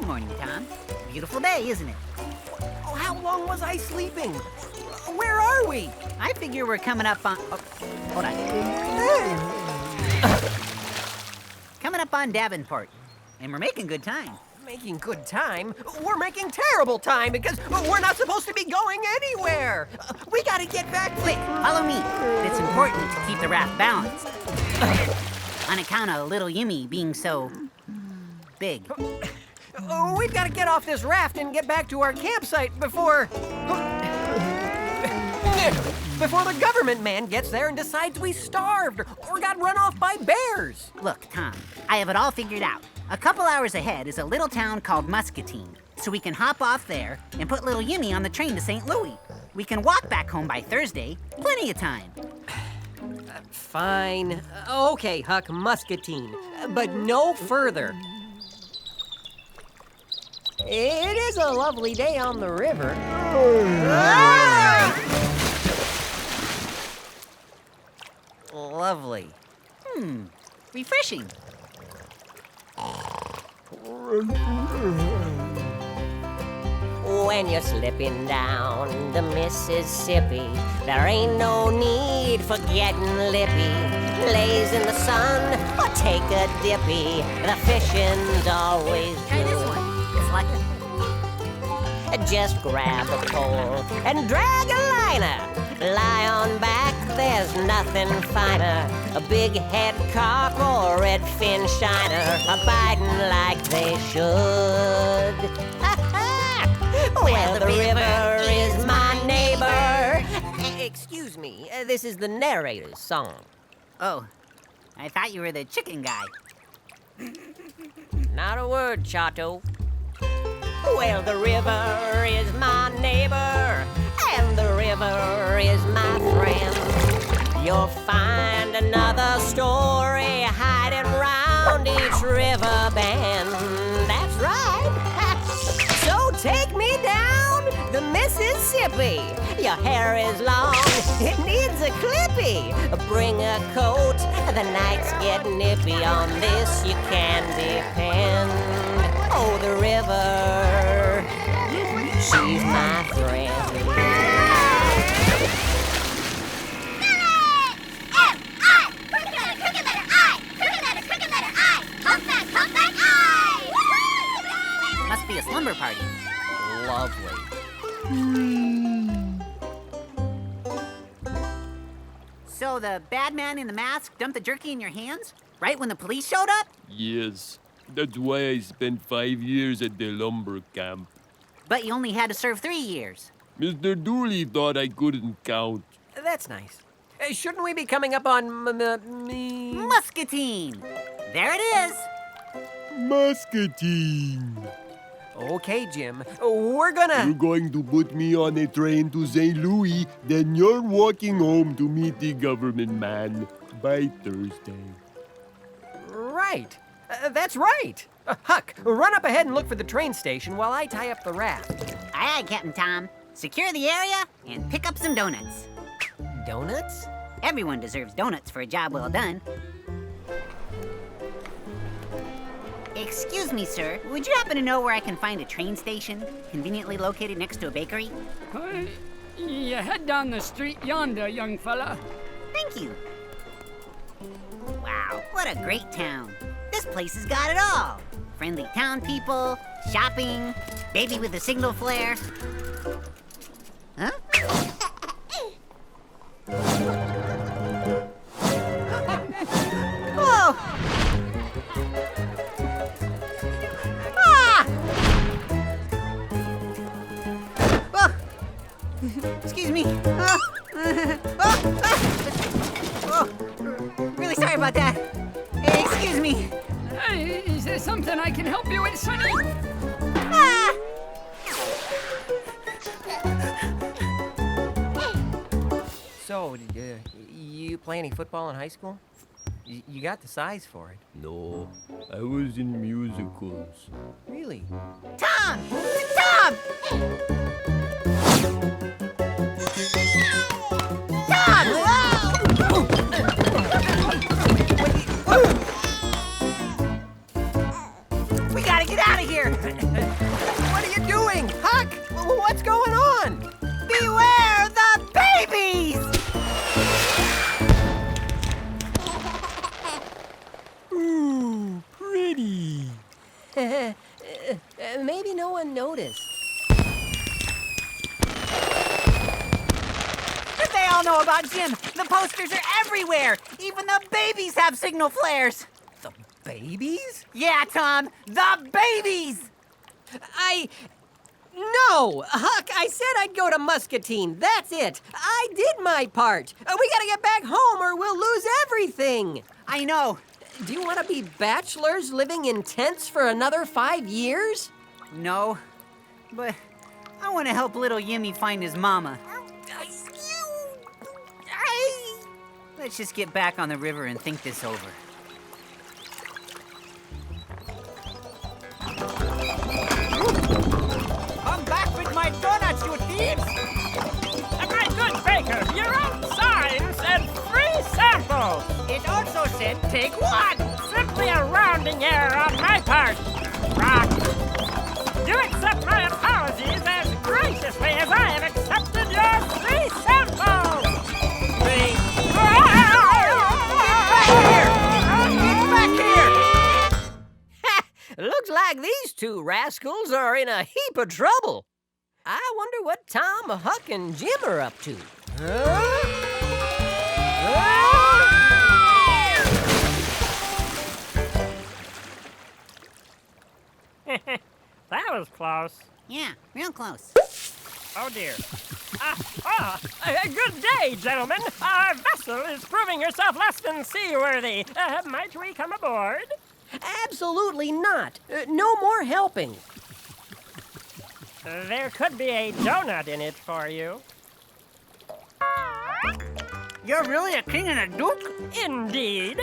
Good morning, Tom. Beautiful day, isn't it? Oh, how long was I sleeping? Where are we? I figure we're coming up on... Oh, hold on. Coming up on Davenport, and we're making good time. Making good time? We're making terrible time because we're not supposed to be going anywhere. We gotta get back to... Wait, follow me. It's important to keep the raft balanced. On account of little Yimmy being so... big. We've got to get off this raft and get back to our campsite before the government man gets there and decides we starved or got run off by bears. Look, Tom, I have it all figured out. A couple hours ahead is a little town called Muscatine, so we can hop off there and put little Yimmy on the train to St. Louis. We can walk back home by Thursday. Plenty of time. Fine. Okay, Huck, Muscatine, but no further. It is a lovely day on the river. Lovely. Refreshing. When you're slipping down the Mississippi, there ain't no need for getting lippy. Laze in the sun or take a dippy. The fishing's always Try this one. It's like... Just grab a pole and drag a liner. Lie on back, there's nothing finer. A big head carp or redfin shiner are biting like they should. Well, the river is my neighbor. Excuse me, this is the narrator's song. Oh, I thought you were the chicken guy. Not a word, Chato. Well, the river is my neighbor, and the river is my friend. You'll find another story hiding round each river bend. That's right. So take me down the Mississippi. Your hair is long, it needs a clippy. Bring a coat, the nights get nippy. On this you can depend. Oh, the river, she's my friend. Must be a slumber party. Lovely. So the bad man in the mask dumped the jerky in your hands? Right when the police showed up? Yes. That's why I spent 5 years at the lumber camp. But you only had to serve 3 years. Mr. Dooley thought I couldn't count. That's nice. Shouldn't we be coming up on Muscatine! There it is! Muscatine. Okay, Jim. We're gonna... You're going to put me on a train to St. Louis, then you're walking home to meet the government man by Thursday. Right. That's right. Huck, run up ahead and look for the train station while I tie up the raft. Aye, aye, Captain Tom. Secure the area and pick up some donuts. Donuts? Everyone deserves donuts for a job well done. Excuse me, sir. Would you happen to know where I can find a train station conveniently located next to a bakery? You head down the street yonder, young fella. Thank you. Wow, what a great town. This place has got it all. Friendly town people, shopping, baby with a signal flare. Huh? Whoa! Ah! Oh! Excuse me. Oh! Really sorry about that. Hey, excuse me. Hey, is there something I can help you with, Sonny? Ah! So, you play any football in high school? You got the size for it. No, I was in musicals. Really? Tom! Tom! Tom! We gotta get out of here! Maybe no one noticed. They all know about Jim. The posters are everywhere. Even the babies have signal flares. The babies? Yeah, Tom, the babies! No! Huck, I said I'd go to Muscatine. That's it. I did my part. We gotta get back home or we'll lose everything. I know. Do you want to be bachelors living in tents for another 5 years? No, but I want to help little Yimmy find his mama. Let's just get back on the river and think this over. Come back with my donuts, you thieves! My good baker, your own sign said free samples. It also said take one. Simply a rounding error on my part. Rock. Do accept my apologies as graciously as I have accepted your free samples. Looks like these two rascals are in a heap of trouble. I wonder what Tom, Huck, and Jim are up to. That was close. Yeah, real close. Oh dear. Good day, gentlemen. Our vessel is proving herself less than seaworthy. Might we come aboard? Absolutely not. No more helping. There could be a donut in it for you. You're really a king and a duke? Indeed.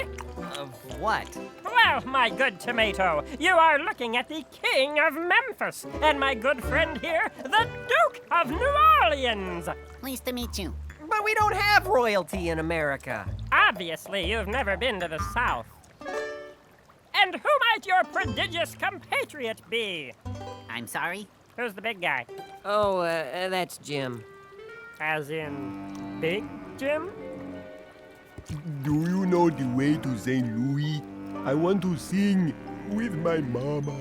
Of what? Well, my good tomato, you are looking at the king of Memphis, and my good friend here, the Duke of New Orleans. Pleased to meet you. But we don't have royalty in America. Obviously, you've never been to the South. And who might your prodigious compatriot be? I'm sorry? Who's the big guy? Oh, that's Jim. As in Big Jim? Do you know the way to St. Louis? I want to sing with my mama.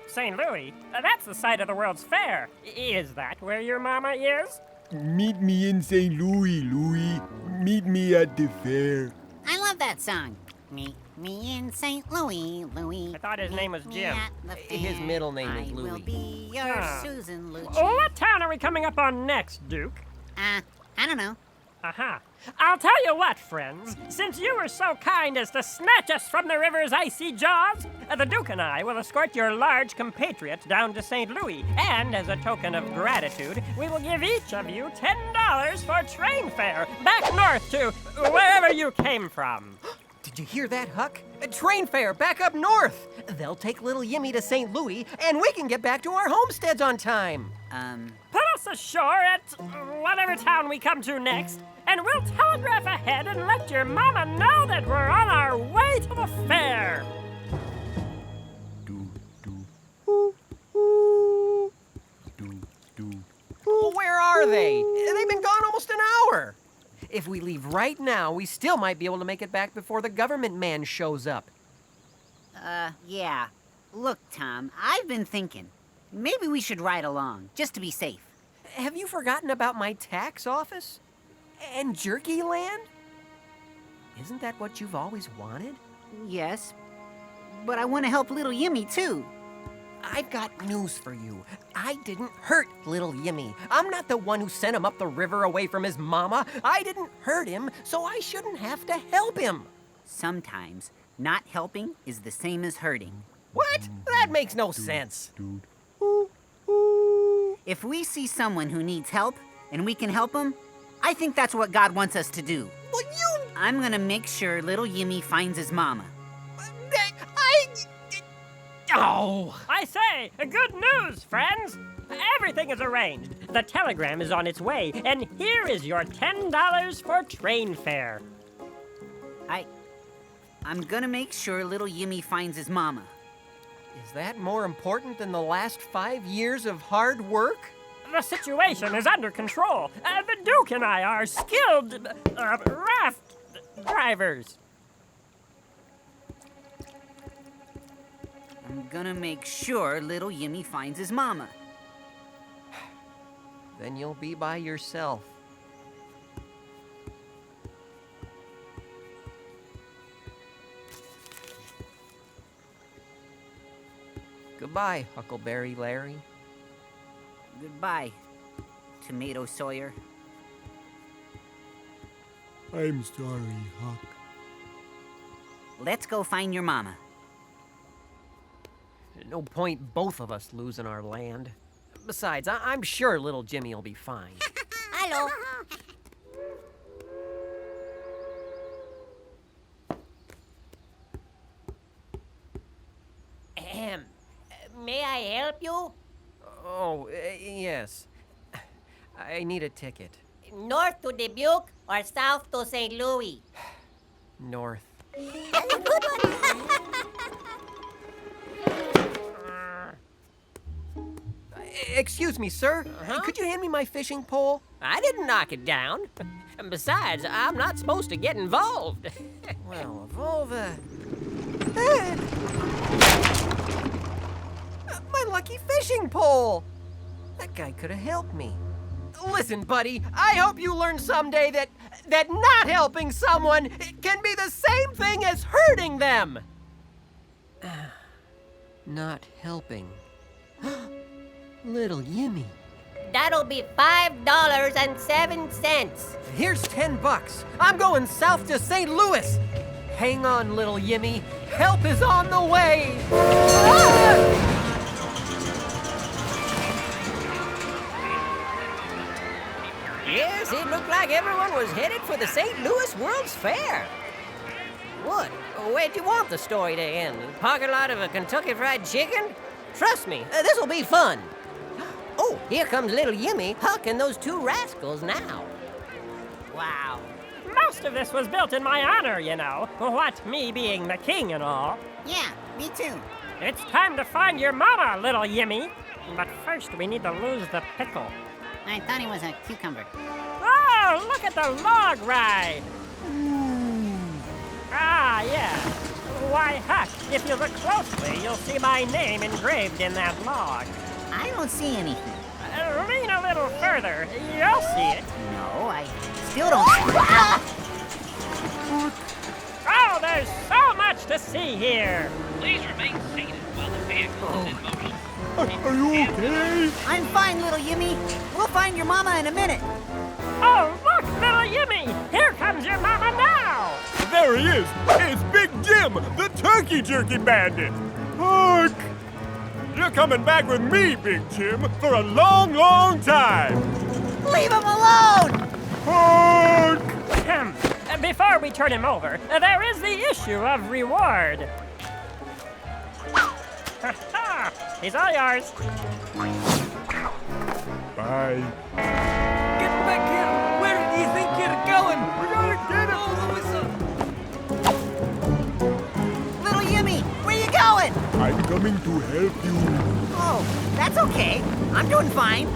St. Louis? That's the site of the World's Fair. Is that where your mama is? Meet me in St. Louis, Louis. Meet me at the fair. I love that song. Meet me in St. Louis, Louis. I thought his name was Meet me Jim. at the His fair. middle name is I will Louis. be your Ah. Susan Lucci. What town are we coming up on next, Duke? I don't know. Aha. I'll tell you what, friends. Since you were so kind as to snatch us from the river's icy jaws, the Duke and I will escort your large compatriot down to St. Louis. And as a token of gratitude, we will give each of you $10 for train fare back north to wherever you came from. Did you hear that, Huck? A train fare back up north. They'll take little Yimmy to St. Louis, and we can get back to our homesteads on time. Put us ashore at whatever town we come to next, and we'll telegraph ahead and let your mama know that we're on our way to the fair. Do, do, ooh, ooh. Do, do. Well, where are they? They've been gone almost an hour. If we leave right now, we still might be able to make it back before the government man shows up. Yeah. Look, Tom, I've been thinking. Maybe we should ride along, just to be safe. Have you forgotten about my tax office? And Jerky Land? Isn't that what you've always wanted? Yes, but I want to help little Yimmy, too. I've got news for you. I didn't hurt little Yimmy. I'm not the one who sent him up the river away from his mama. I didn't hurt him, so I shouldn't have to help him. Sometimes, not helping is the same as hurting. What? That makes no sense. Dude. If we see someone who needs help and we can help them, I think that's what God wants us to do. Well, I'm gonna make sure little Yimmy finds his mama. Oh! I say, good news, friends. Everything is arranged. The telegram is on its way, and here is your $10 for train fare. I'm gonna make sure little Yimmy finds his mama. Is that more important than the last 5 years of hard work? The situation is under control. The Duke and I are skilled raft drivers. I'm gonna make sure little Yimmy finds his mama. Then you'll be by yourself. Goodbye, Huckleberry Larry. Goodbye, Tomato Sawyer. I'm sorry, Huck. Let's go find your mama. No point both of us losing our land. Besides, I'm sure little Jimmy will be fine. Hello. Ahem. May I help you? Oh, yes. I need a ticket. North to Dubuque or south to St. Louis? North. Excuse me, sir. Could you hand me my fishing pole? I didn't knock it down. And besides, I'm not supposed to get involved. Well, of all the... My lucky fishing pole! That guy could have helped me. Listen, buddy, I hope you learn someday that not helping someone can be the same thing as hurting them! Not helping. Little Yimmy. That'll be $5.07. Here's $10. I'm going south to St. Louis. Hang on, little Yimmy. Help is on the way. Yes, it looked like everyone was headed for the St. Louis World's Fair. What? Where'd you want the story to end? Parking lot of a Kentucky Fried Chicken? Trust me, this'll be fun. Oh, here comes little Yimmy, Huck, and those two rascals now. Wow. Most of this was built in my honor, you know. What, me being the king and all. Yeah, me too. It's time to find your mama, little Yimmy. But first, we need to lose the pickle. I thought he was a cucumber. Oh, look at the log ride! Ah, yeah. Why, Huck, if you look closely, you'll see my name engraved in that log. I don't see anything. Lean a little further. You'll see it. No, I still don't see Oh, there's so much to see here. Please remain seated while the vehicle is in motion. Are you okay? I'm fine, little Yimmy. We'll find your mama in a minute. Oh, look, little Yimmy! Here comes your mama now! There he is. It's Big Jim, the turkey jerky bandit. Huck! You're coming back with me, Big Jim, for a long, long time. Leave him alone! Huck! Before we turn him over, there is the issue of reward. He's all yours. Bye. Get back here! Where do you think you're going? We gotta get him. Little Yimmy, where you going? I'm coming to help you. Oh, that's okay. I'm doing fine.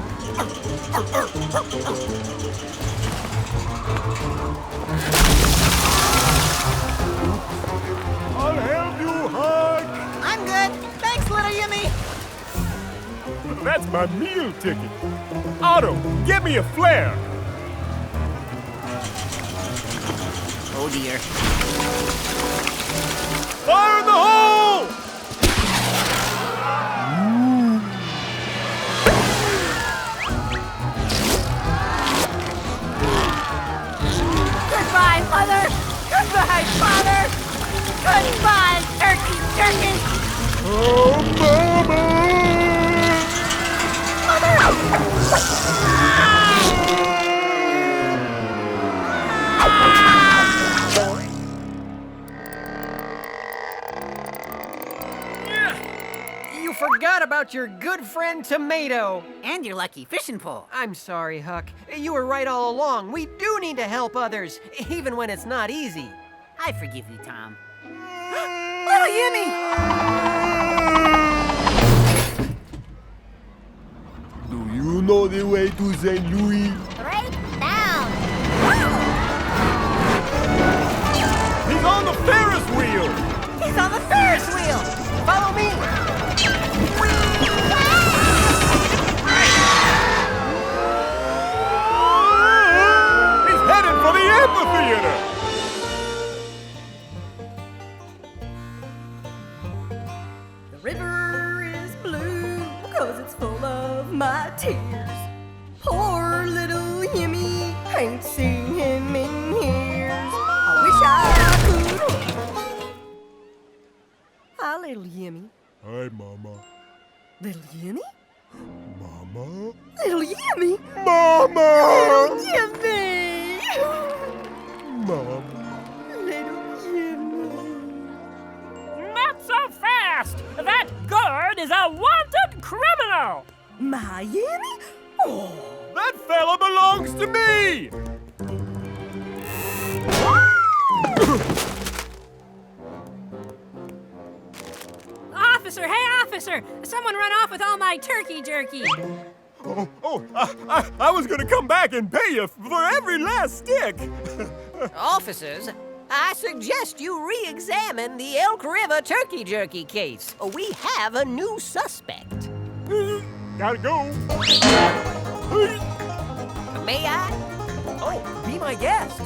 I'll help you, Huck. I'm good. Thanks, little Yimmy. That's my meal ticket. Otto, get me a flare. Oh, dear. Fire in the hole! Goodbye, Mother. Goodbye, Father. Goodbye, Turkey Turkey. Oh, Mama! You forgot about your good friend Tomato. And your lucky fishing pole. I'm sorry, Huck. You were right all along. We do need to help others, even when it's not easy. I forgive you, Tom. Little Yimmy! Do you know the way to St. Louis? Right down. He's on the Ferris wheel! He's on the Ferris wheel! Follow me! He's headed for the amphitheater! The river is blue because it's full of my tears. Poor little Yimmy, ain't seen him in years. I wish I could. Hi, little Yimmy. Hi, Mama. Little Yimmy? Mama? Little Yimmy? Mama! Little Yimmy! Mama. Little Yimmy. Not so fast! That gourd is a wanted criminal! My Yimmy? Oh. That fella belongs to me! Officer, hey officer! Someone run off with all my turkey jerky! I was gonna come back and pay you for every last stick. Officers, I suggest you re-examine the Elk River turkey jerky case. We have a new suspect. Gotta go. May I? Oh, be my guest.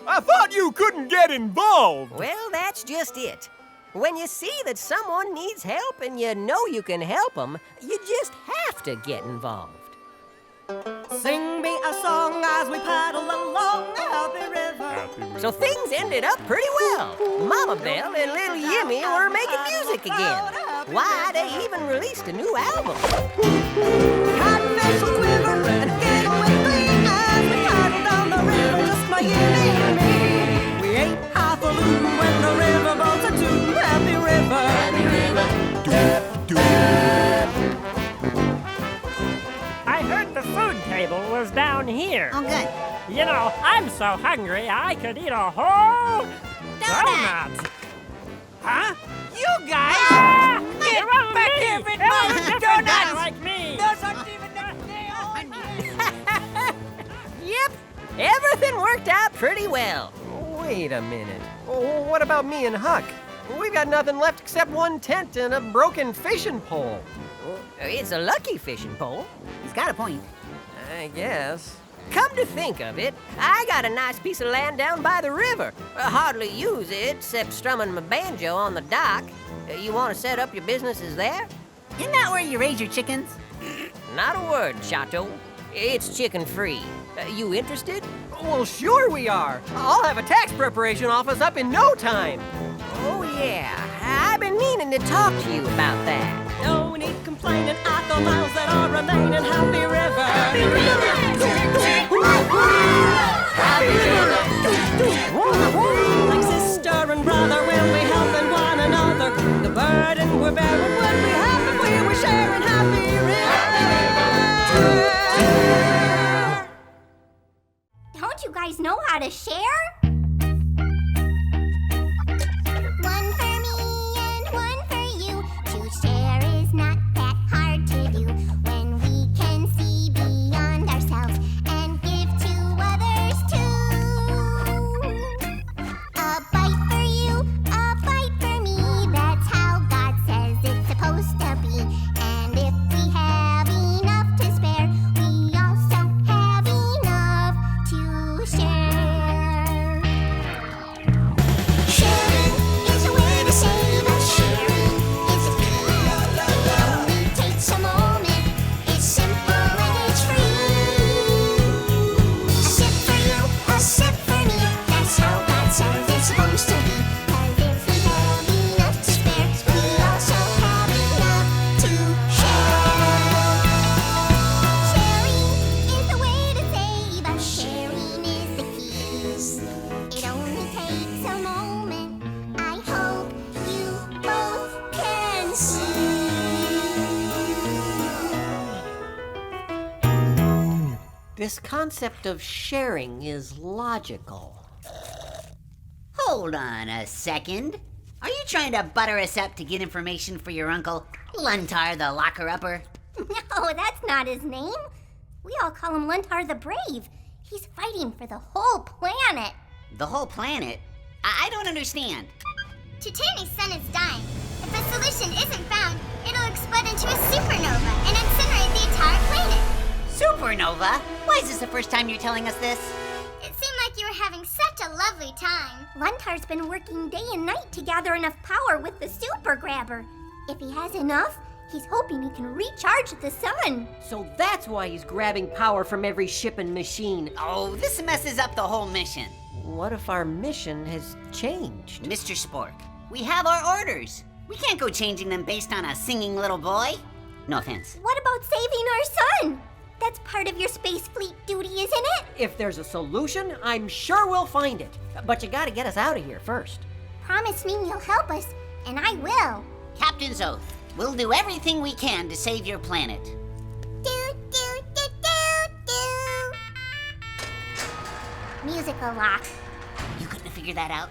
I thought you couldn't get involved. Well, that's just it. When you see that someone needs help and you know you can help them, you just have to get involved. Sing me a song as we paddle along the happy river. So things ended up pretty well. Mama Bell and Little Yimmy were making music again. Why, they even released a new album. Cottonfish will quiver and giggle with glee as we paddle down the river, just my Yimmy and me. We ain't half a loon when the river boats are too happy river. I heard the food table was down here. Oh, good. You know, I'm so hungry I could eat a whole donut. Huh? You guys! Ah! Get It wasn't back me. here with It my was a different guy donuts! like me. Those aren't even Yep, everything worked out pretty well. Wait a minute. What about me and Huck? We've got nothing left except one tent and a broken fishing pole. It's a lucky fishing pole. He's got a point. I guess. Come to think of it, I got a nice piece of land down by the river. I hardly use it except strumming my banjo on the dock. You want to set up your businesses there? Isn't that where you raise your chickens? Not a word, Chato. It's chicken free. You interested? Well, sure we are. I'll have a tax preparation office up in no time. Oh, yeah. I've been meaning to talk to you about that. No need complaining at the miles that are remaining. Happy river. Happy river. Like sister and brother, we'll be helping one another. The burden we're bearing would be half if we were sharing happy river. Don't you guys know how to share? One for me and one for you. To share is not that hard to do when we can see beyond ourselves and give to others too. A bite for you, a bite for me. That's how God says it's supposed to be. And if we have enough to spare, we also have enough to share. Sharing is a way to save us. Sharing is a key. It only takes a moment. It's simple and it's free. A sip for you, a sip for me. That's how God says it's supposed to be. 'Cause if we have enough to spare, we also have enough to share. Sharing is the way to save us. Sharing is the key. It only takes a moment. I hope you both can see. This concept of sharing is logical. Hold on a second. Are you trying to butter us up to get information for your uncle, Luntar the Locker-Upper? No, that's not his name. We all call him Luntar the Brave. He's fighting for the whole planet. The whole planet? I don't understand. Titani's sun is dying. If a solution isn't found, it'll explode into a supernova and incinerate the entire planet. Supernova? Why is this the first time you're telling us this? It seemed like you were having such a lovely time. Luntar's been working day and night to gather enough power with the super grabber. If he has enough, he's hoping he can recharge the sun. So that's why he's grabbing power from every ship and machine. Oh, this messes up the whole mission. What if our mission has changed? Mr. Spork, we have our orders. We can't go changing them based on a singing little boy. No offense. What about saving our sun? That's part of your space fleet duty, isn't it? If there's a solution, I'm sure we'll find it. But you gotta get us out of here first. Promise me you'll help us, and I will. Captain's oath. We'll do everything we can to save your planet. Musical lock. You couldn't figure that out?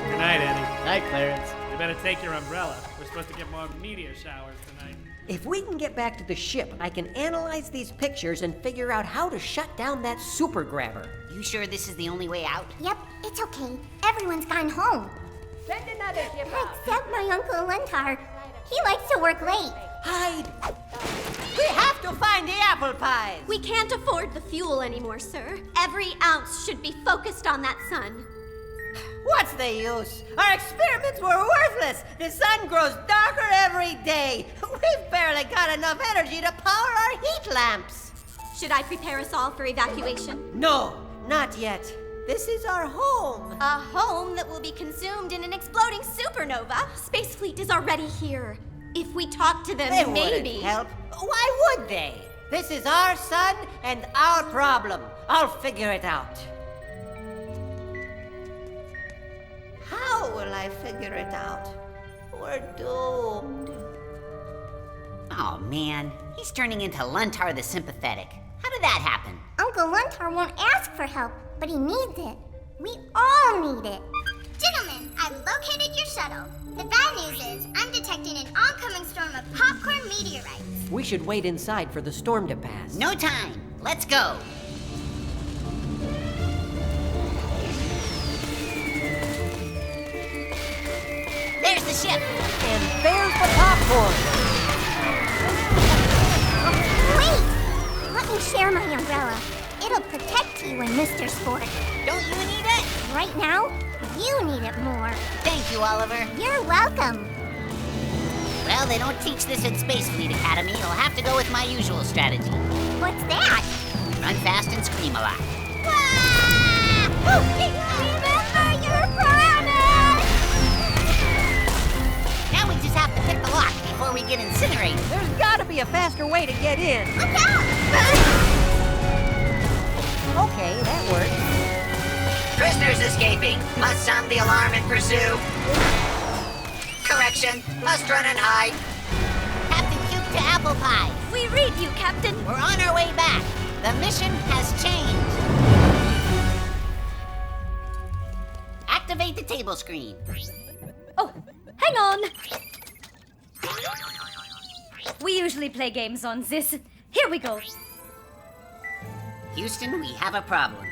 Good night, Eddie. Night, Clarence. You better take your umbrella. We're supposed to get more meteor showers tonight. If we can get back to the ship, I can analyze these pictures and figure out how to shut down that super grabber. You sure this is the only way out? Yep, it's okay. Everyone's gone home. Send another ship out. Except my Uncle Luntar. He likes to work late. Hide! We have to find the apple pies. We can't afford the fuel anymore, sir. Every ounce should be focused on that sun. What's the use? Our experiments were worthless. The sun grows darker every day. We've barely got enough energy to power our heat lamps. Should I prepare us all for evacuation? No, not yet. This is our home. A home that will be consumed in an exploding supernova. Space Fleet is already here. If we talk to them, They maybe. wouldn't help. Why would they? This is our sun and our problem. I'll figure it out. How will I figure it out? We're doomed. Oh, man. He's turning into Luntar the Sympathetic. How did that happen? Uncle Luntar won't ask for help, but he needs it. We all need it. Gentlemen, I've located your shuttle. The bad news is I'm detecting an oncoming storm of popcorn meteorites. We should wait inside for the storm to pass. No time. Let's go. There's the ship. And there's the popcorn! Wait! Let me share my umbrella. It'll protect you and Mr. Sport. Don't you need it? Right now, you need it more. Thank you, Oliver. You're welcome. Well, they don't teach this at Space Fleet Academy. You'll have to go with my usual strategy. What's that? Run fast and scream a lot. Remember your promise! Now we just have to pick the lock before we get incinerated. There's gotta be a faster way to get in. Look out! Okay, that works. Prisoners escaping. Must sound the alarm and pursue. Correction. Must run and hide. Captain Cube to Apple Pie. We read you, Captain. We're on our way back. The mission has changed. Activate the table screen. Oh, hang on. We usually play games on this. Here we go. Houston, we have a problem.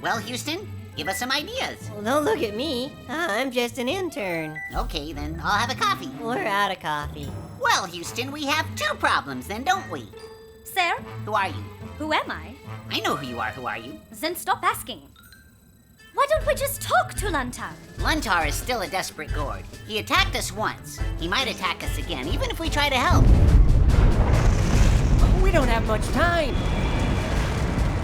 Well, Houston, give us some ideas. Well, don't look at me. I'm just an intern. Okay, then I'll have a coffee. We're out of coffee. Well, Houston, we have two problems then, don't we? Sir, Who are you? who am I? I know who you are. Who are you? Then stop asking. Why don't we just talk to Luntar? Luntar is still a desperate gourd. He attacked us once. He might attack us again, even if we try to help. We don't have much time.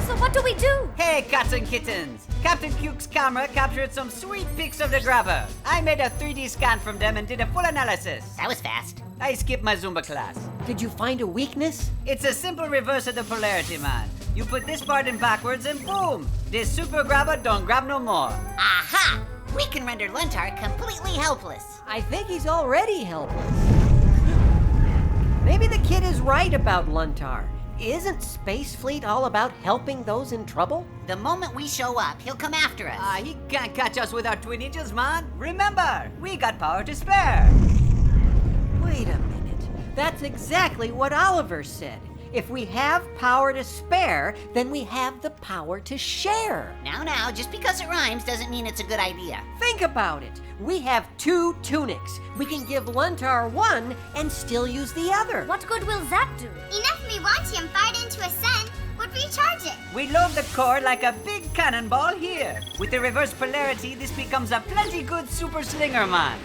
So what do we do? Hey, cats and kittens! Captain Cuke's camera captured some sweet pics of the grabber. I made a 3D scan from them and did a full analysis. That was fast. I skipped my Zumba class. Did you find a weakness? It's a simple reverse of the polarity, man. You put this part in backwards and boom! This super grabber don't grab no more. Aha! We can render Luntar completely helpless. I think he's already helpless. Maybe the kid is right about Luntar. Isn't Space Fleet all about helping those in trouble? The moment we show up, he'll come after us. He can't catch us with our twin ninjas, man. Remember, we got power to spare. Wait a minute. That's exactly what Oliver said. If we have power to spare, then we have the power to share. Now, just because it rhymes doesn't mean it's a good idea. Think about it. We have 2 tunics. We can give Luntar one and still use the other. What good will that do? Enough Rewatchium fired into a sun would recharge it. We load the core like a big cannonball here. With the reverse polarity, this becomes a plenty good super slinger man.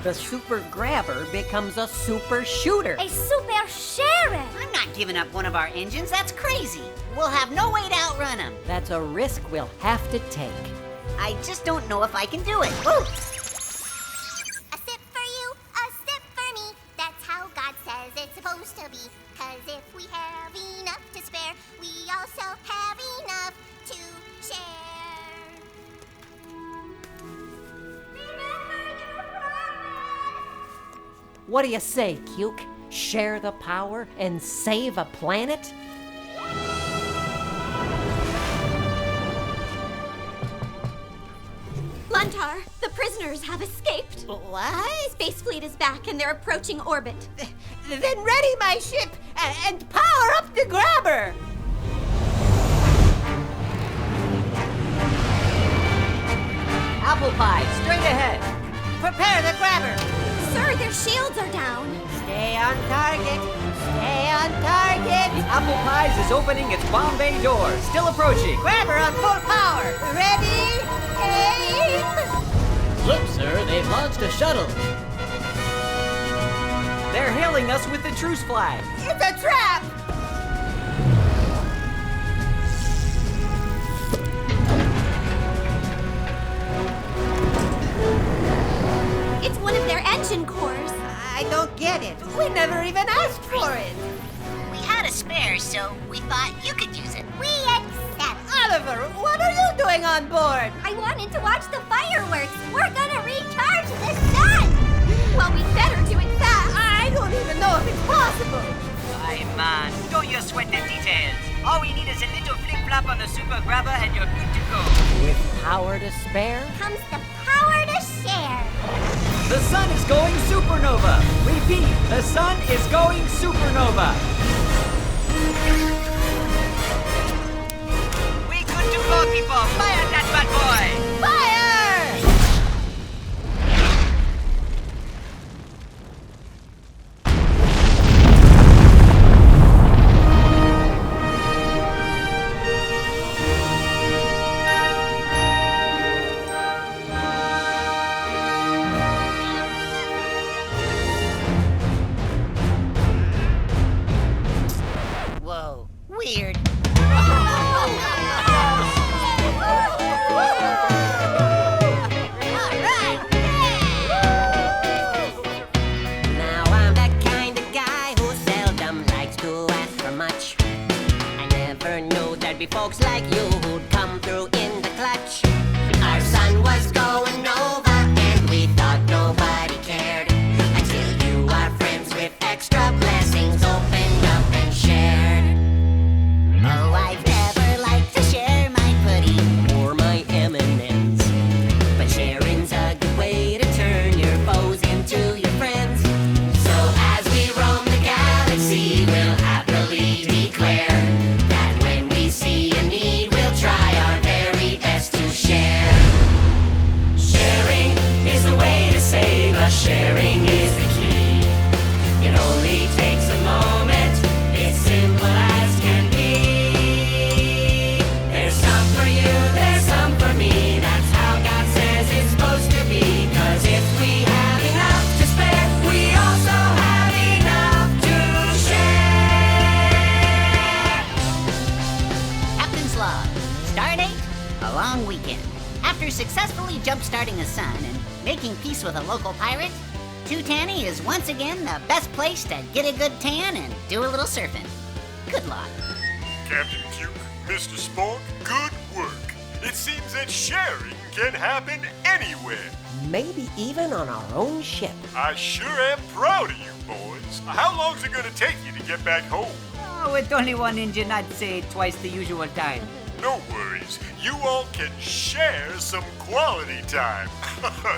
The super grabber becomes a super shooter. A super sharer. I'm not giving up one of our engines. That's crazy. We'll have no way to outrun them. That's a risk we'll have to take. I just don't know if I can do it. Ooh. A sip for you, a sip for me. That's how God says it's supposed to be. 'Cause if we have enough to spare, we also have enough to share. Remember your promise. What do you say, Cuke? Share the power and save a planet? Luntar, the prisoners have escaped. What? Space Fleet is back and they're approaching orbit. Then ready my ship and power up the grabber! Apple pie, straight ahead. Prepare the grabber! Sir, their shields are down. Stay on target! Stay on target! Apple Pies is opening its bomb bay door. Still approaching. Grabber on full power! Ready? Aim! Look, sir, they've launched a shuttle. They're hailing us with the truce flag. It's a trap! It's one of their engine cores. I don't get it. We never even asked for it. We had a spare, so we thought you could use it. We accept. Oliver, what are you doing on board? I wanted to watch the fireworks. We're gonna recharge the sun. Well, we better do it fast. I don't even know if it's possible. Aye, man, don't you sweat the details. All we need is a little flip-flop on the super grabber and you're good to go. With power to spare? Comes the power to share. The sun is going supernova. Repeat, the sun is going supernova. We good to go, people. Fire that bad boy. Fire! Whoa, weird. Now I'm the kind of guy who seldom likes to ask for much. I never knew there'd be folks like you who'd come through in the clutch. Our sun was going over and we thought nobody cared until you are friends with extra blessings opened up and shared. Oh, I've never liked to share my pudding or my M&Ms, but sharing's a good way to turn your foes into your friends. So as we roam the galaxy, we'll happily declare that when we see a need, we'll try our very best to share. Sharing is the way to save us. Sharing is the key. It only takes a moment. It's simple as can be. There's some for you, there's some for me. That's how God says it's supposed to be. 'Cause if we have enough to spare, we also have enough to share. Captain's log. Stardate, a long weekend. After successfully jump-starting a sun and making peace with a local pirate, Tutani is once again the best place to get a good tan and do a little surfing. Good luck. Captain Cuke, Mr. Spork, good work. It seems that sharing can happen anywhere. Maybe even on our own ship. I sure am proud of you, boys. How long's it gonna take you to get back home? Oh, with only one engine, I'd say twice the usual time. No worries. You all can share some quality time.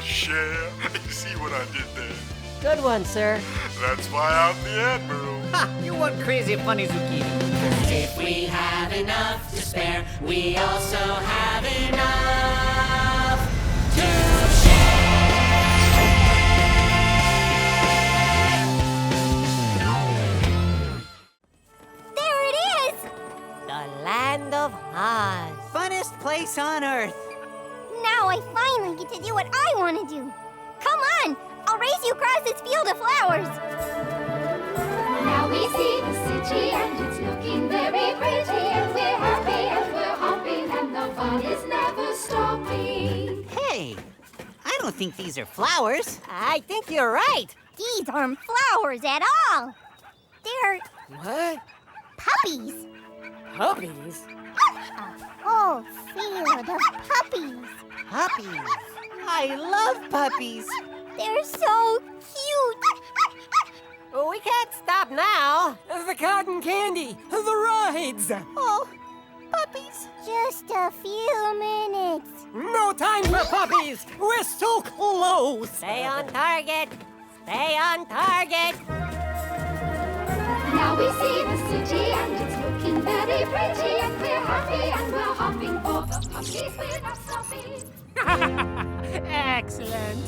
Share? You see what I did there? Good one, sir. That's why I'm the Admiral. Ha! You one crazy funny zucchini. If we have enough to spare, we also have enough to There it is! The land of Oz. Funnest place on earth. Now I finally get to do what I want to do. Come on, I'll race you across this field of flowers. Now we see the city and it's looking very pretty, and we're happy and we're hopping and the fun is never stopping. Hey, I don't think these are flowers. I think you're right. These aren't flowers at all. They're What? puppies. Puppies? A whole field of puppies. Puppies. I love puppies. They're so cute. Well, we can't stop now. The cotton candy, the rides. Oh, puppies. Just a few minutes. No time for puppies. We're so close. Stay on target. Stay on target. Now we see the city and it's looking very pretty, and we're happy and we're hopping for the puppies. We're not stopping. Excellent.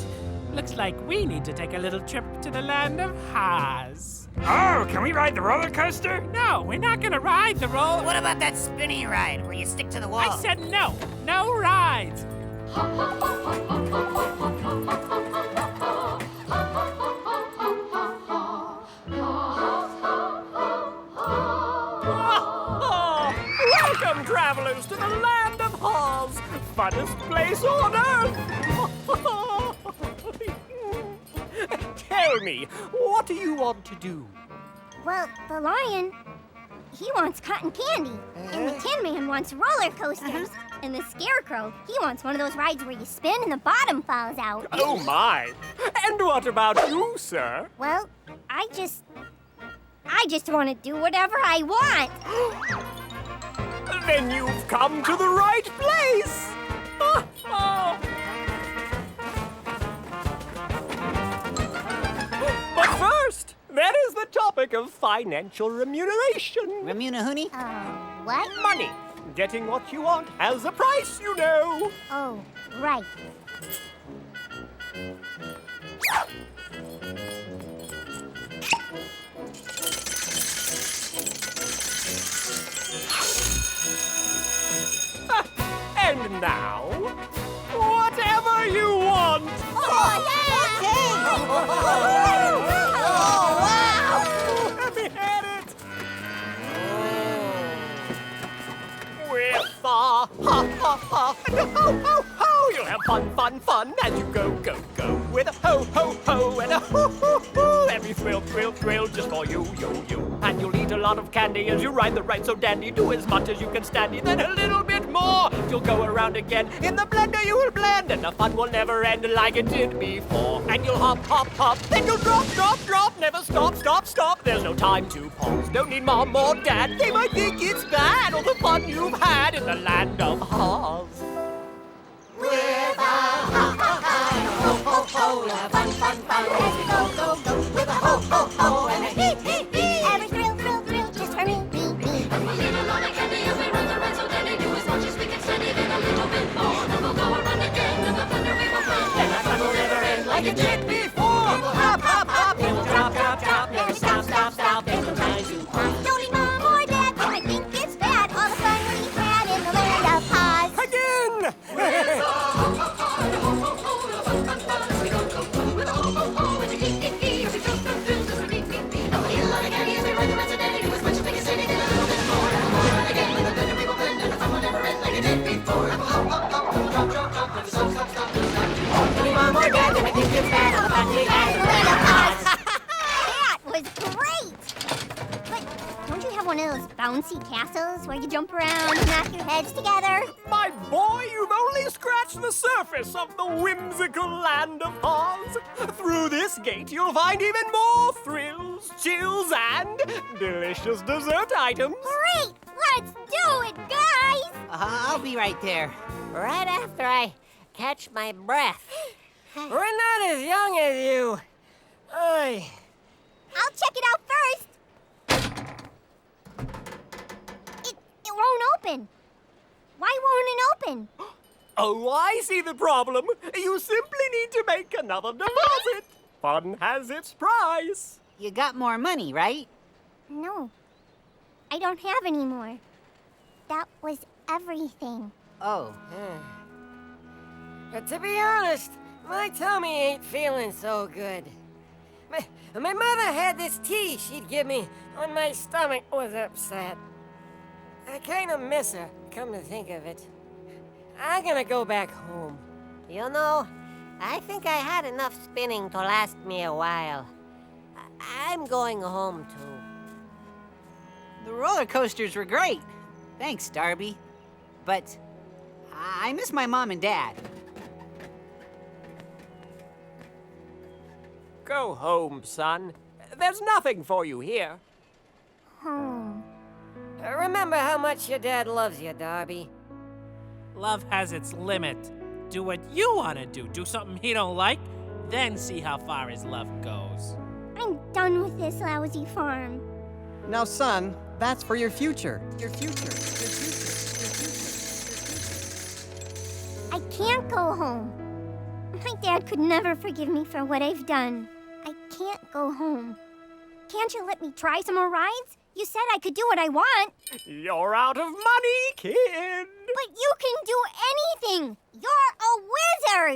Looks like we need to take a little trip to the land of Oz. Oh, can we ride the roller coaster? No, we're not gonna ride the roller. What about that spinny ride where you stick to the wall? I said no. No rides. Welcome, travelers, to the land of Oz, funnest place on earth. Tell me, what do you want to do? Well, the lion, he wants cotton candy. And the Tin Man wants roller coasters. And the Scarecrow, he wants one of those rides where you spin and the bottom falls out. Oh, my. And what about you, sir? Well, I just want to do whatever I want. Then you've come to the right place. But first, that is the topic of financial remuneration. Remunahuni? What? Money. Getting what you want has a price, you know. Oh, right. And now, whatever you want. Oh, yeah! Oh, wow! Let me hit it. With a ha ha ha and a ho ho ho, you'll have fun as you go with a ho ho ho and a ho ho ho. Every thrill just for you. And you'll eat a lot of candy as you ride the ride so dandy. Do as much as you can stand, then a little bit more. You'll go around again. In the blender you will blend, and the fun will never end like it did before. And you'll hop, then you'll drop. Never stop. There's no time to pause. Don't need mom or dad. They might think it's bad, all the fun you've had in the land of Oz. With a ha ha ha and a ho ho ho, you'll have fun as we go. With a ho ho ho and a hee. Every thrill, just for me. And we'll eat a lot of candy and we run the ride so dandy. Do as much as we can stand, even a little bit more. Then we'll go around again, and the thunder we will run. Then our fun will never end like it did before. We'll hop, Then we'll drop. Never stop. There's no time to pause. Don't need mom or dad, they might think it's bad. All the fun we had in the land of Oz. Again! That was great! But don't you have one of those bouncy castles where you jump around and knock your heads together? My boy, you've only scratched the surface of the whimsical land of Oz. Through this gate, you'll find even more thrills, chills, and delicious dessert items. Great! Let's do it, guys! I'll be right there. Right after I catch my breath. We're not as young as you. Oy. I'll check it out first. won't open. Why won't it open? Oh, I see the problem. You simply need to make another deposit. Fun has its price. You got more money, right? No, I don't have any more. That was everything. Oh. But to be honest, my tummy ain't feeling so good. My mother had this tea she'd give me when my stomach was upset. I kind of miss her, come to think of it. I'm gonna go back home. You know, I think I had enough spinning to last me a while. I'm going home too. The roller coasters were great. Thanks, Darby. But I miss my mom and dad. Go home, son. There's nothing for you here. Home. Remember how much your dad loves you, Darby. Love has its limit. Do what you want to do. Do something he don't like, then see how far his love goes. I'm done with this lousy farm. Now, son, that's for your future. I can't go home. My dad could never forgive me for what I've done. I can't go home. Can't you let me try some more rides? You said I could do what I want. You're out of money, kid. But you can do anything. You're a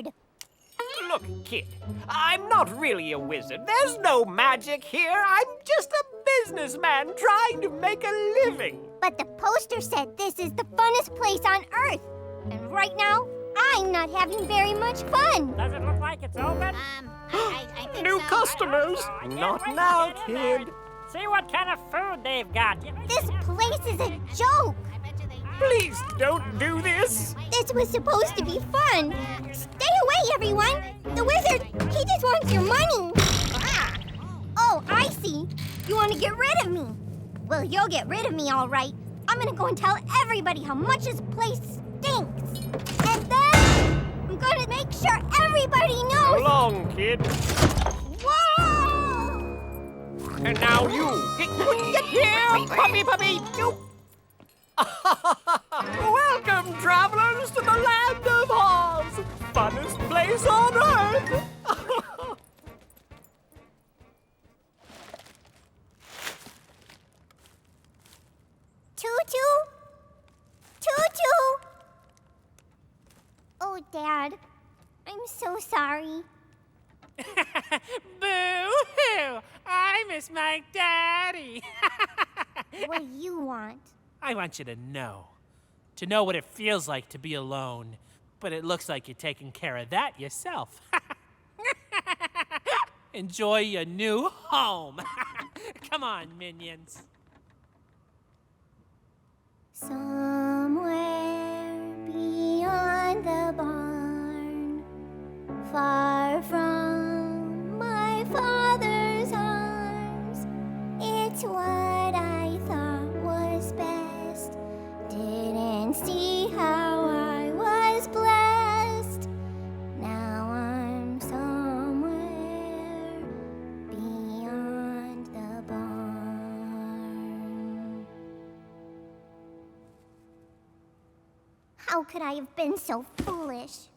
wizard. Look, kid, I'm not really a wizard. There's no magic here. I'm just a businessman trying to make a living. But the poster said this is the funnest place on Earth. And right now, I'm not having very much fun. Does it look like it's open? I think New so. customers. I can't Not wait to now, get in there kid. and See what kind of food they've got. This place is a joke. Please don't do this. This was supposed to be fun. Stay away, everyone. The wizard, he just wants your money. Ah. Oh, I see. You want to get rid of me. Well, you'll get rid of me, all right. I'm going to go and tell everybody how much this place stinks. And then I'm going to make sure everybody So knows. long, kid. Whoa! And now you. Get here, puppy. You. Welcome, travelers, to the land of Oz. Funnest place on earth. Tutu? Tutu! Oh, Dad, I'm so sorry. Boo-hoo! I miss my daddy. What do you want? I want you to know what it feels like to be alone. But it looks like you're taking care of that yourself. Enjoy your new home. Come on, minions. Somewhere beyond the barn, far from my father's arms, it's what I thought was best. Didn't see how I was blessed. Now I'm somewhere beyond the barn. How could I have been so foolish?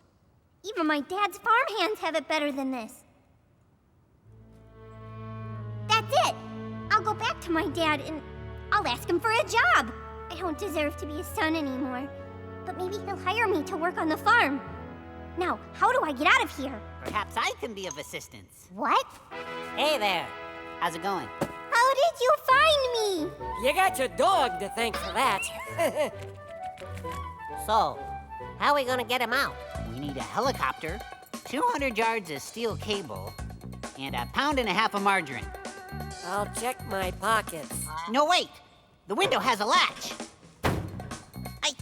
Even my dad's farmhands have it better than this. That's it! I'll go back to my dad and I'll ask him for a job. I don't deserve to be his son anymore. But maybe he'll hire me to work on the farm. Now, how do I get out of here? Perhaps I can be of assistance. What? Hey there. How's it going? How did you find me? You got your dog to thank for that. So, how are we gonna get him out? We need a helicopter, 200 yards of steel cable, and 1.5 pounds of margarine. I'll check my pockets. No, wait! The window has a latch. I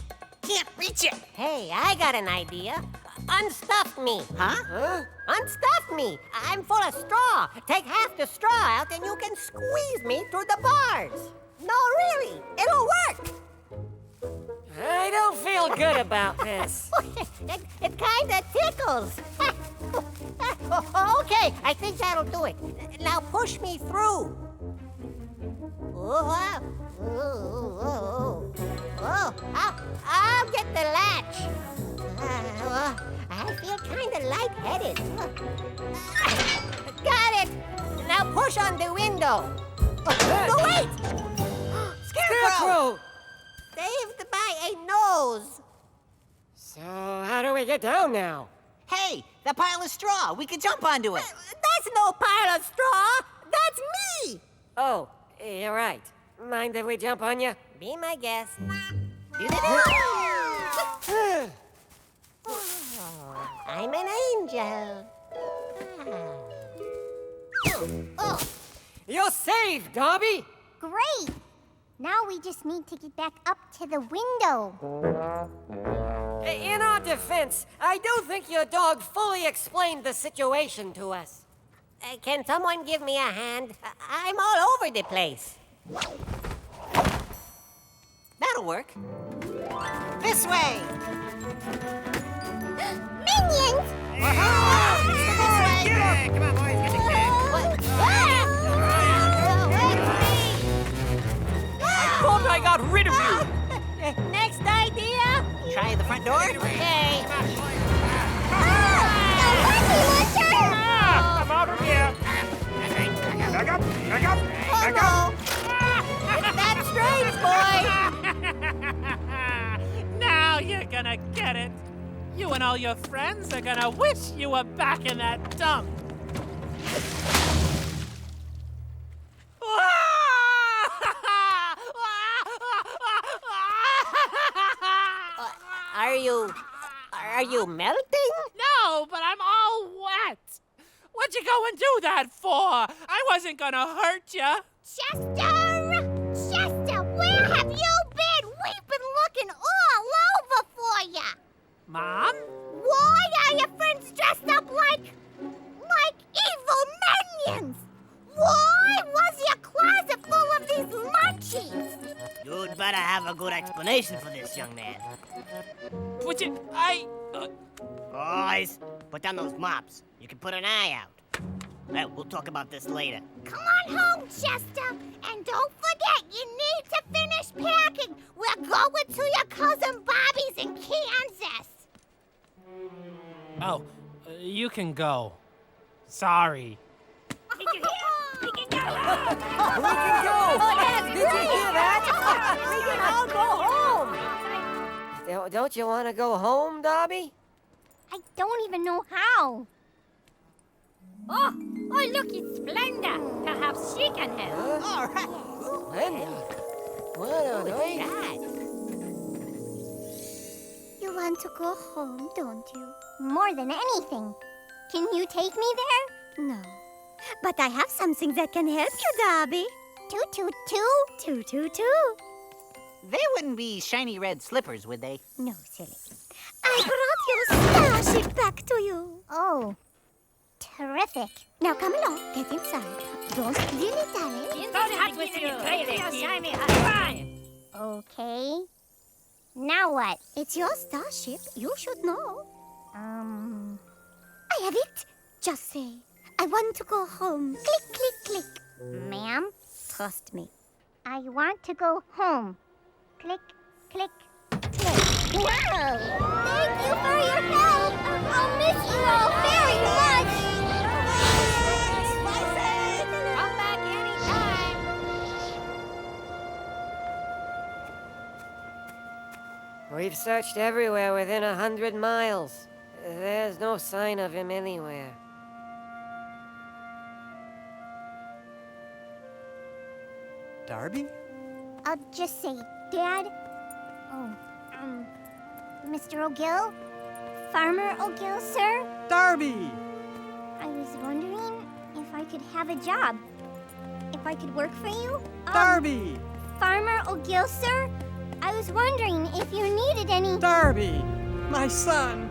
can't reach it. Hey, I got an idea. Unstuff me. Huh? Unstuff me. I'm full of straw. Take half the straw out and you can squeeze me through the bars. No, really. It'll work. I don't feel good about this. It kind of tickles. Okay, I think that'll do it. Now push me through. Oh, I'll get the latch. Well, I feel kind of lightheaded. Got it. Now push on the window. Oh, wait! Scarecrow! Saved by a nose. So, how do we get down now? Hey, that pile of straw. We could jump onto it. That's no pile of straw. That's me. Oh, you're right. Mind if we jump on you? Be my guest. I'm an angel. Oh, You're saved, Darby! great! Now we just need to get back up to the window. In our defense, I do think your dog fully explained the situation to us. Can someone give me a hand? I'm all over the place. That'll work. This way. Minions! This way. Come on, boys, get the kid. Thought I got rid of you! Next idea? Try the front door. Okay. Come over here. Back up, back up, back up. It's that strange, boy. Now you're gonna get it. You and all your friends are gonna wish you were back in that dump. Are you melting? No, but I'm all wet. What'd you go and do that for? I wasn't gonna hurt you. Chester! Chester, where have you been? We've been looking all over for you. Mom? Why are your friends dressed up like evil minions? Why was your closet full of these munchies? You'd better have a good explanation for this, young man. Would you, Boys, put down those mops. You can put an eye out. Well, we'll talk about this later. Come on home, Chester. And don't forget, you need to finish packing. We're going to your cousin Bobby's in Kansas. Oh, you can go. Sorry. We can go! Did you hear that? We can all go home. Don't you want to go home, Darby? I don't even know how. Oh, look, it's Splenda. Perhaps she can help. All right. Linda? What on earth? You want to go home, don't you? More than anything. Can you take me there? No. But I have something that can help you, Darby. Toot, toot, toot. Toot, toot, toot. They wouldn't be shiny red slippers, would they? No, silly. I brought your starship back to you. Oh, terrific. Now come along, get inside. Don't dilly-dally. Don't hot with you. Shiny hot. Okay. Now what? It's your starship. You should know. I have it. Just say, I want to go home. Click, click, click. Ma'am, trust me. I want to go home. Click, click, click. Wow! Thank you for your help. I'll miss you all very much. Come back anytime. We've searched everywhere within 100 miles. There's no sign of him anywhere. Darby? I'll just say, Dad. Oh, Mr. O'Gill? Farmer O'Gill, sir? Darby! I was wondering if I could have a job. If I could work for you? Darby! Farmer O'Gill, sir? I was wondering if you needed any... Darby! My son!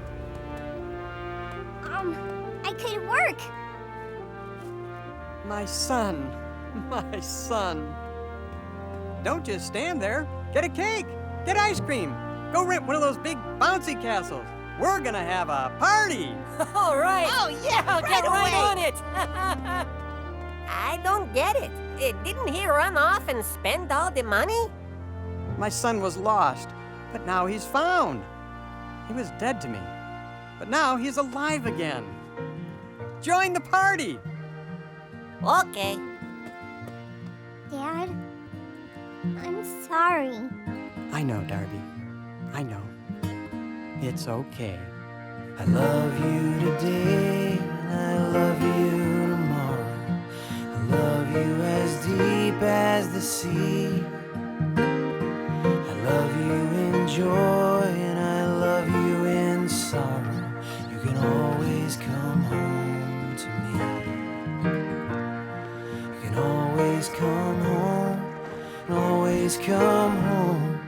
I could work. My son! My son! Don't just stand there. Get a cake! Get ice cream! Go rent one of those big bouncy castles. We're gonna have a party! All right! Oh, yeah, I'll get right away. on it! I don't get it. Didn't he run off and spend all the money? My son was lost, but now he's found. He was dead to me, but now he's alive again. Join the party! Okay. Dad, I'm sorry. I know, Darby. I know. It's okay. I love you today, and I love you tomorrow. I love you as deep as the sea. I love you in joy, and I love you in sorrow. You can always come home to me. You can always come home, always come home,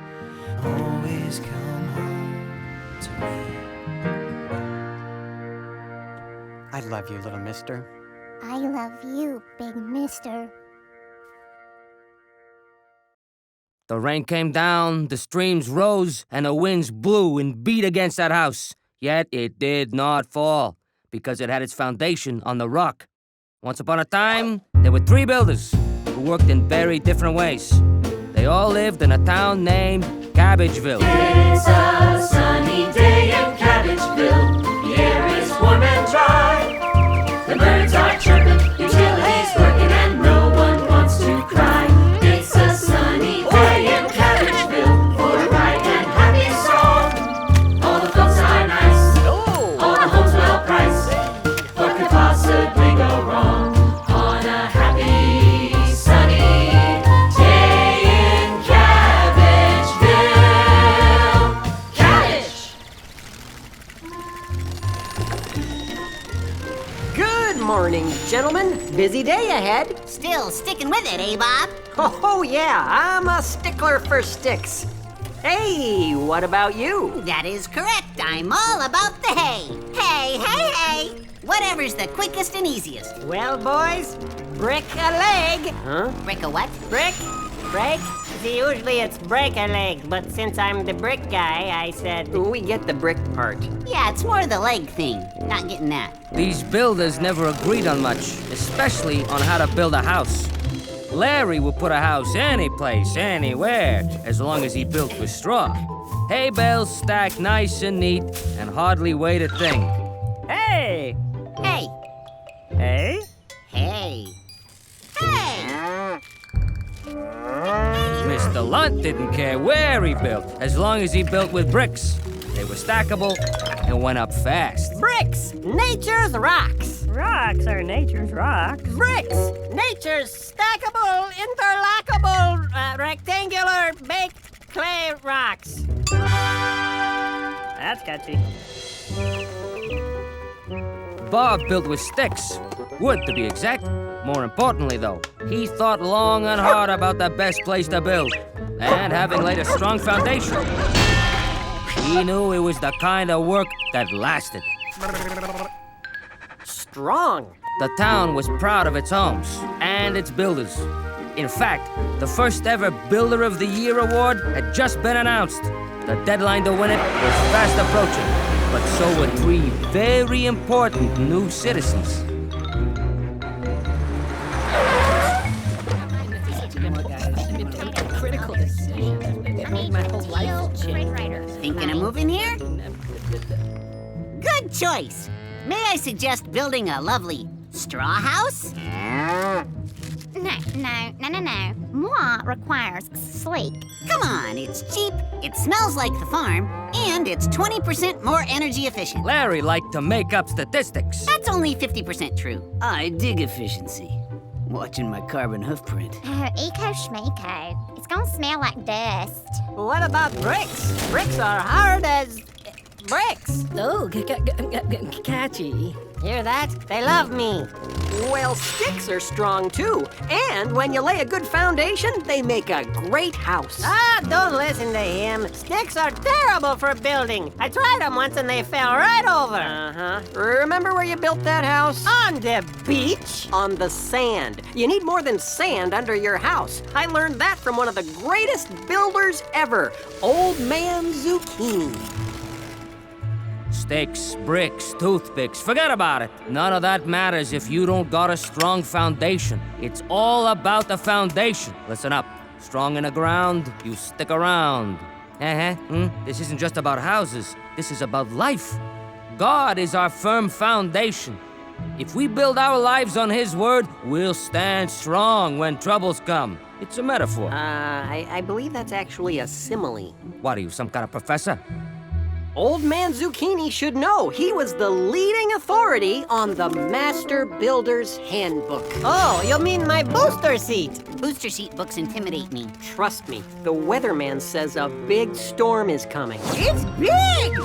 always come home to me. I love you, little mister. I love you, big mister. The rain came down, the streams rose, and the winds blew and beat against that house. Yet it did not fall, because it had its foundation on the rock. Once upon a time, there were 3 builders who worked in very different ways. They all lived in a town named Cabbageville. It's a sunny day in Cabbageville. The air is warm and dry. The birds are chirping, utilities working, and no one wants to cry. It's a sunny day in Cabbageville for a bright and happy song. All the folks are nice, all the homes well priced. What could possibly go wrong on a happy, sunny day in Cabbageville? Cabbage! Good morning, gentlemen. Busy day ahead. Still sticking with it, eh, Bob? Oh, yeah, I'm a stickler for sticks. Hey, what about you? That is correct. I'm all about the hay. Hey, hey, hey. Whatever's the quickest and easiest. Well, boys, brick a leg. Huh? Brick a what? Brick, break. See, usually it's break a leg, but since I'm the brick guy, I said... We get the brick part. Yeah, it's more the leg thing. Not getting that. These builders never agreed on much, especially on how to build a house. Larry would put a house any place, anywhere, as long as he built with straw. Hay bales stacked nice and neat, and hardly weighed a thing. Hey! Hey. Hey? Hey. Hey. Mr. Lunt didn't care where he built, as long as he built with bricks. They were stackable and went up fast. Bricks, nature's rocks. Rocks are nature's rocks. Bricks, nature's stackable, interlockable, rectangular, baked clay rocks. That's catchy. Bob built with sticks, wood to be exact. More importantly, though, he thought long and hard about the best place to build. And having laid a strong foundation, he knew it was the kind of work that lasted. Strong. The town was proud of its homes and its builders. In fact, the first ever Builder of the Year award had just been announced. The deadline to win it was fast approaching, but so were 3 very important new citizens. Critical decision. It made my whole life change. Thinking of moving here? Good choice. May I suggest building a lovely straw house? No. Moi requires sleek. Come on, it's cheap, it smells like the farm, and it's 20% more energy efficient. Larry liked to make up statistics. That's only 50% true. I dig efficiency. Watching my carbon hoofprint. Oh, eco schmeco. It's gonna smell like dust. What about bricks? Bricks are hard as bricks. Oh, catchy. Hear that? They love me. Well, sticks are strong too. And when you lay a good foundation, they make a great house. Ah, don't listen to him. Sticks are terrible for building. I tried them once and they fell right over. Uh-huh. Remember where you built that house? On the beach? On the sand. You need more than sand under your house. I learned that from one of the greatest builders ever, Old Man Zucchini. Sticks, bricks, toothpicks, forget about it. None of that matters if you don't got a strong foundation. It's all about the foundation. Listen up. Strong in the ground, you stick around. This isn't just about houses. This is about life. God is our firm foundation. If we build our lives on His word, we'll stand strong when troubles come. It's a metaphor. I believe that's actually a simile. What are you, some kind of professor? Old Man Zucchini should know. He was the leading authority on the Master Builder's Handbook. Oh, you mean my booster seat? Booster seat books intimidate me. Trust me, the weatherman says a big storm is coming. It's big!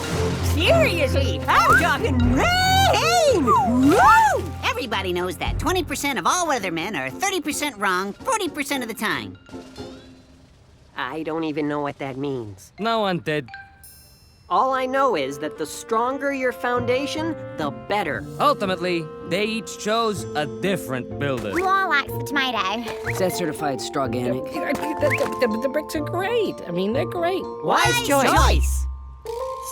Seriously, I'm talking rain! Woo! Everybody knows that 20% of all weathermen are 30% wrong 40% of the time. I don't even know what that means. No one did. All I know is that the stronger your foundation, the better. Ultimately, they each chose a different builder. Who all likes the tomato? Is that certified straganic? The bricks are great. I mean, they're great. Wise choice.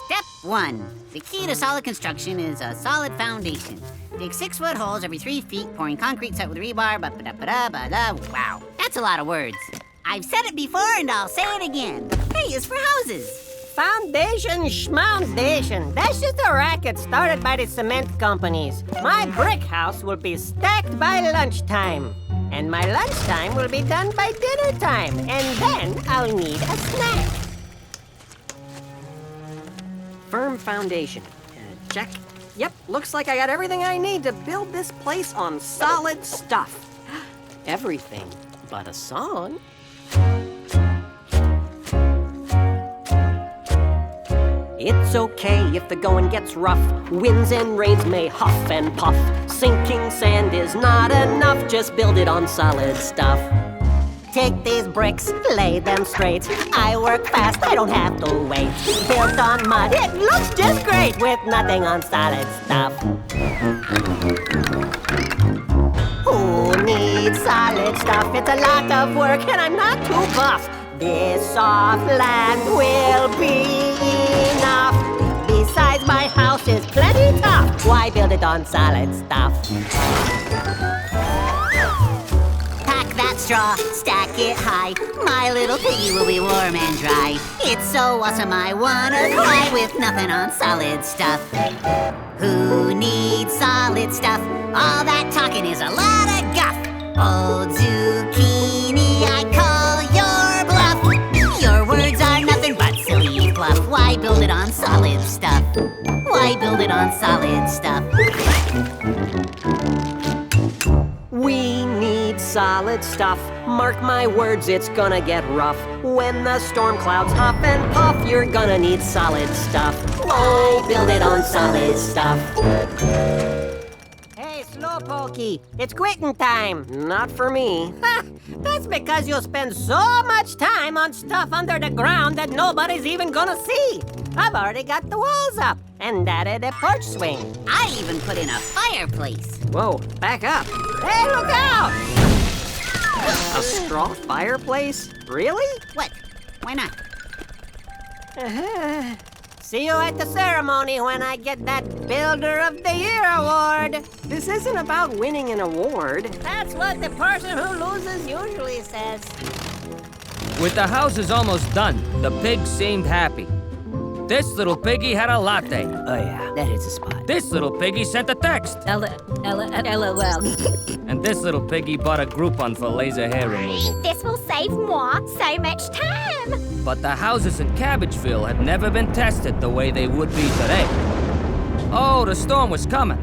Step 1. The key to solid construction is a solid foundation. Dig 6-foot holes every 3 feet, pouring concrete set with rebar, ba-ba-da-ba-da-ba-da. Wow, that's a lot of words. I've said it before and I'll say it again. Hey, it's for houses. Foundation schmoundation. That's just a racket started by the cement companies. My brick house will be stacked by lunchtime. And my lunchtime will be done by dinner time. And then I'll need a snack. Firm foundation. Check. Yep, looks like I got everything I need to build this place on solid stuff. Everything but a song. It's okay if the going gets rough. Winds and rains may huff and puff. Sinking sand is not enough. Just build it on solid stuff. Take these bricks, lay them straight. I work fast, I don't have to wait. Built on mud, it looks just great with nothing on solid stuff. Who needs solid stuff? It's a lot of work and I'm not too buff. This soft land will be enough. Besides, my house is plenty tough. Why build it on solid stuff? Pack that straw, stack it high. My little piggy will be warm and dry. It's so awesome I wanna cry with nothing on solid stuff. Who needs solid stuff? All that talking is a lot of guff. Old zucchini, I call your bluff. Your words are nothing but silly fluff. Why build it on solid stuff? Why build it on solid stuff? We need solid stuff. Mark my words, it's gonna get rough. When the storm clouds huff and puff, you're gonna need solid stuff. Oh, build it on solid stuff. Hey, Slowpokey, it's quitting time. Not for me. Ha! That's because you spend so much time on stuff under the ground that nobody's even gonna see. I've already got the walls up and added a porch swing. I even put in a fireplace. Whoa, back up. Hey, look out! A straw fireplace? Really? What? Why not? See you at the ceremony when I get that Builder of the Year award. This isn't about winning an award. That's what the person who loses usually says. With the houses almost done, the pig seemed happy. This little piggy had a latte. Oh yeah, that hits a spot. This little piggy sent a text. LOL. And this little piggy bought a Groupon for laser hair removal. This will save moi so much time. But the houses in Cabbageville had never been tested the way they would be today. Oh, the storm was coming.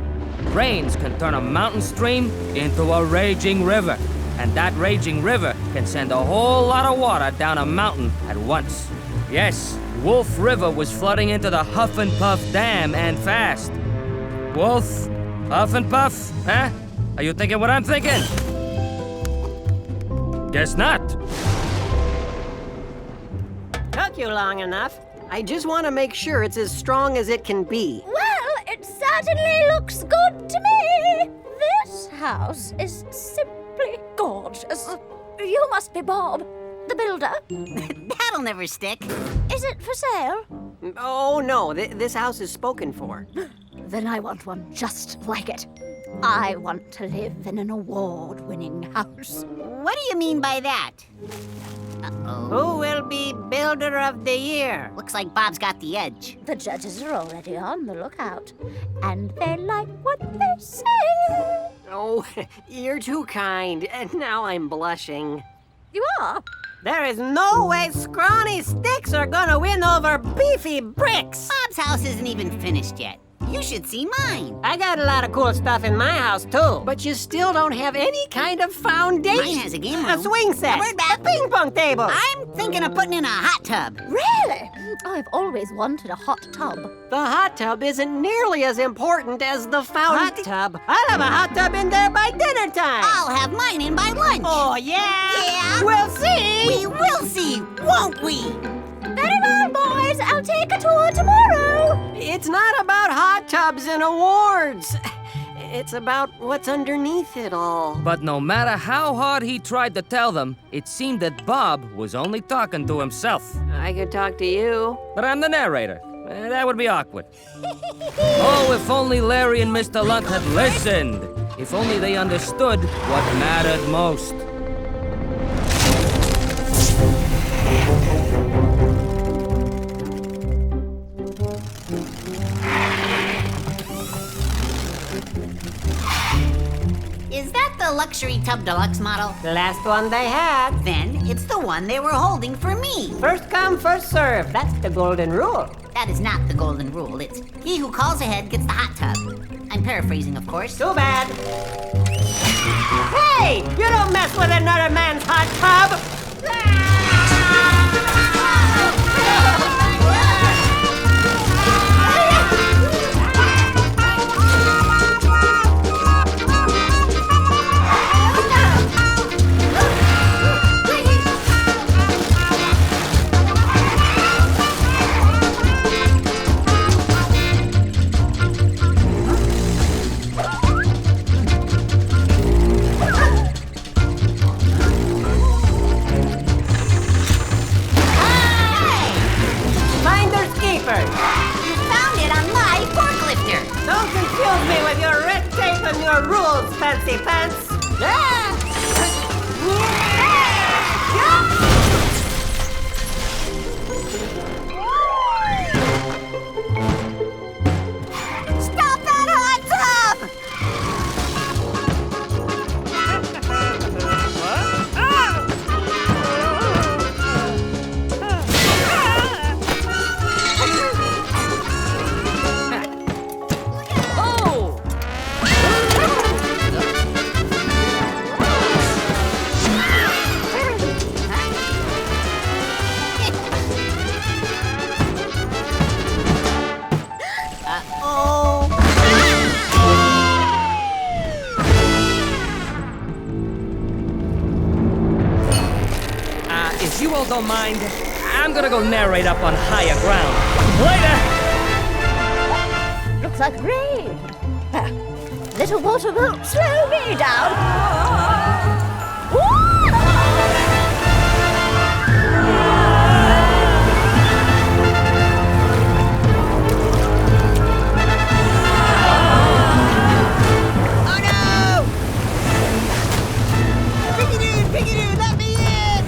Rains can turn a mountain stream into a raging river. And that raging river can send a whole lot of water down a mountain at once. Yes, Wolf River was flooding into the Huff and Puff Dam and fast. Wolf, Huff and Puff, huh? Are you thinking what I'm thinking? Guess not. Took you long enough. I just want to make sure it's as strong as it can be. Well, it certainly looks good to me. This house is simply gorgeous. You must be Bob, the builder. That'll never stick. Is it for sale? Oh no, this house is spoken for. Then I want one just like it. I want to live in an award-winning house. What do you mean by that? Who will be Builder of the Year? Looks like Bob's got the edge. The judges are already on the lookout, and they like what they say. Oh, you're too kind, and now I'm blushing. You are? There is no way scrawny sticks are gonna win over beefy bricks. Bob's house isn't even finished yet. You should see mine. I got a lot of cool stuff in my house, too. But you still don't have any kind of foundation. Mine has a game room. A swing set. A ping pong table. I'm thinking of putting in a hot tub. Really? I've always wanted a hot tub. The hot tub isn't nearly as important as the fountain tub. I'll have a hot tub in there by dinner time. I'll have mine in by lunch. Oh, yeah? Yeah? We'll see. We will see, won't we? Very well, boys. I'll take a tour tomorrow. It's not about hot tubs and awards. It's about what's underneath it all. But no matter how hard he tried to tell them, it seemed that Bob was only talking to himself. I could talk to you. But I'm the narrator. That would be awkward. Oh, if only Larry and Mr. Lunt had listened. If only they understood what mattered most. Is that the luxury tub deluxe model? The last one they had. Then it's the one they were holding for me. First come, first serve. That's the golden rule. That is not the golden rule. It's he who calls ahead gets the hot tub. I'm paraphrasing, of course. Too bad. Hey! You don't mess with another man's hot tub! Don't confuse me with your red tape and your rules, fancy pants! Stop that hot tub! If you all don't mind, I'm gonna go narrate up on higher ground. Later! Looks like rain. Little water won't slow me down. Piggy-doo, let me in!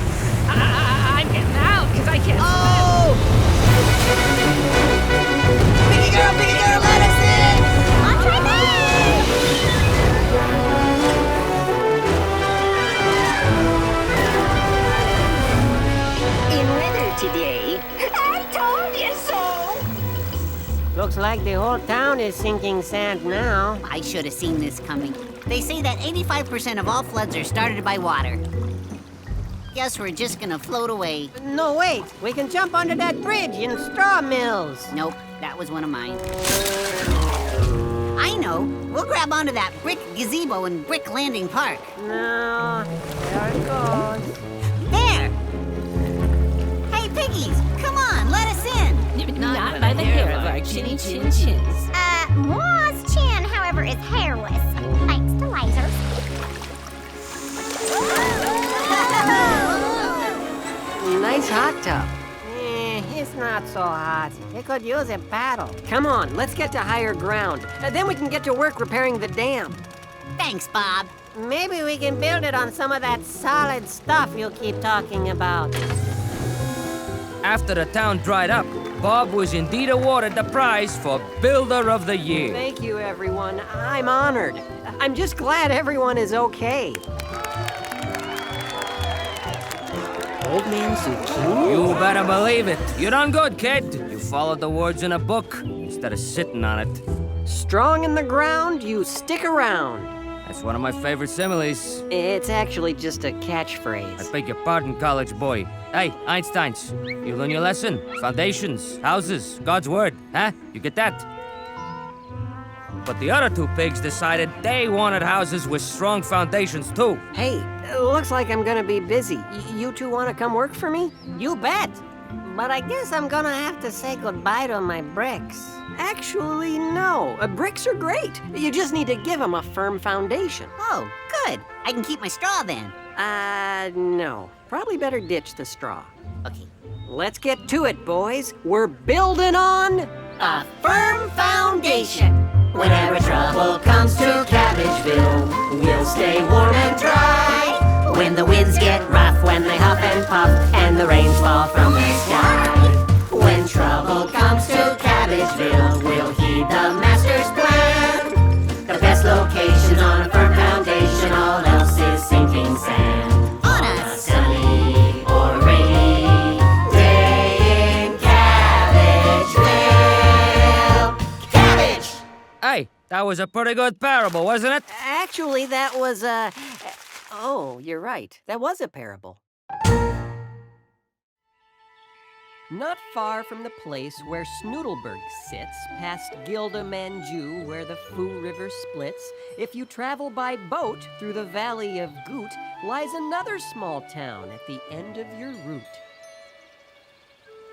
I'm getting out because I can't Piggy girl, let us in! In weather today. I told you so! Looks like the whole town is sinking sand now. I should have seen this coming. They say that 85% of all floods are started by water. Guess we're just gonna float away. No, wait. We can jump onto that bridge in Straw Mills. Nope, that was one of mine. I know. We'll grab onto that brick gazebo in Brick Landing Park. No, there it goes. There! Hey, piggies, come on, let us in. Not by the hair of our chinny chin chins. Moa's chin, however, is hairless. Thanks to lasers. Nice hot tub. It's not so hot. It could use a paddle. Come on, let's get to higher ground. Then we can get to work repairing the dam. Thanks, Bob. Maybe we can build it on some of that solid stuff you keep talking about. After the town dried up, Bob was indeed awarded the prize for Builder of the Year. Thank you, everyone. I'm honored. I'm just glad everyone is okay. Old Man Zucchini? You better believe it. You done good, kid. You followed the words in a book instead of sitting on it. Strong in the ground, you stick around. That's one of my favorite similes. It's actually just a catchphrase. I beg your pardon, college boy. Hey, Einsteins, you learn your lesson. Foundations, houses, God's word, huh? You get that? But the other two pigs decided they wanted houses with strong foundations too. Hey, looks like I'm gonna be busy. You two wanna come work for me? You bet. But I guess I'm gonna have to say goodbye to my bricks. Actually, no. Bricks are great. You just need to give them a firm foundation. Oh, good. I can keep my straw then. No. Probably better ditch the straw. Okay. Let's get to it, boys. We're building on A firm foundation. Whenever trouble comes to Cabbageville, we'll stay warm and dry. When the winds get rough, When they huff and puff, and the rains fall from the sky. When trouble comes to Cabbageville, we'll heed the master's plan. The best location on a firm foundation, all else is sinking sand. On a sunny or rainy day in Cabbageville. Cabbage! Hey, that was a pretty good parable, wasn't it? Actually, that was Oh, you're right. That was a parable. Not far from the place where Snoodleberg sits, past Gilda Manju, where the Foo River splits, if you travel by boat through the valley of Goot, lies another small town at the end of your route.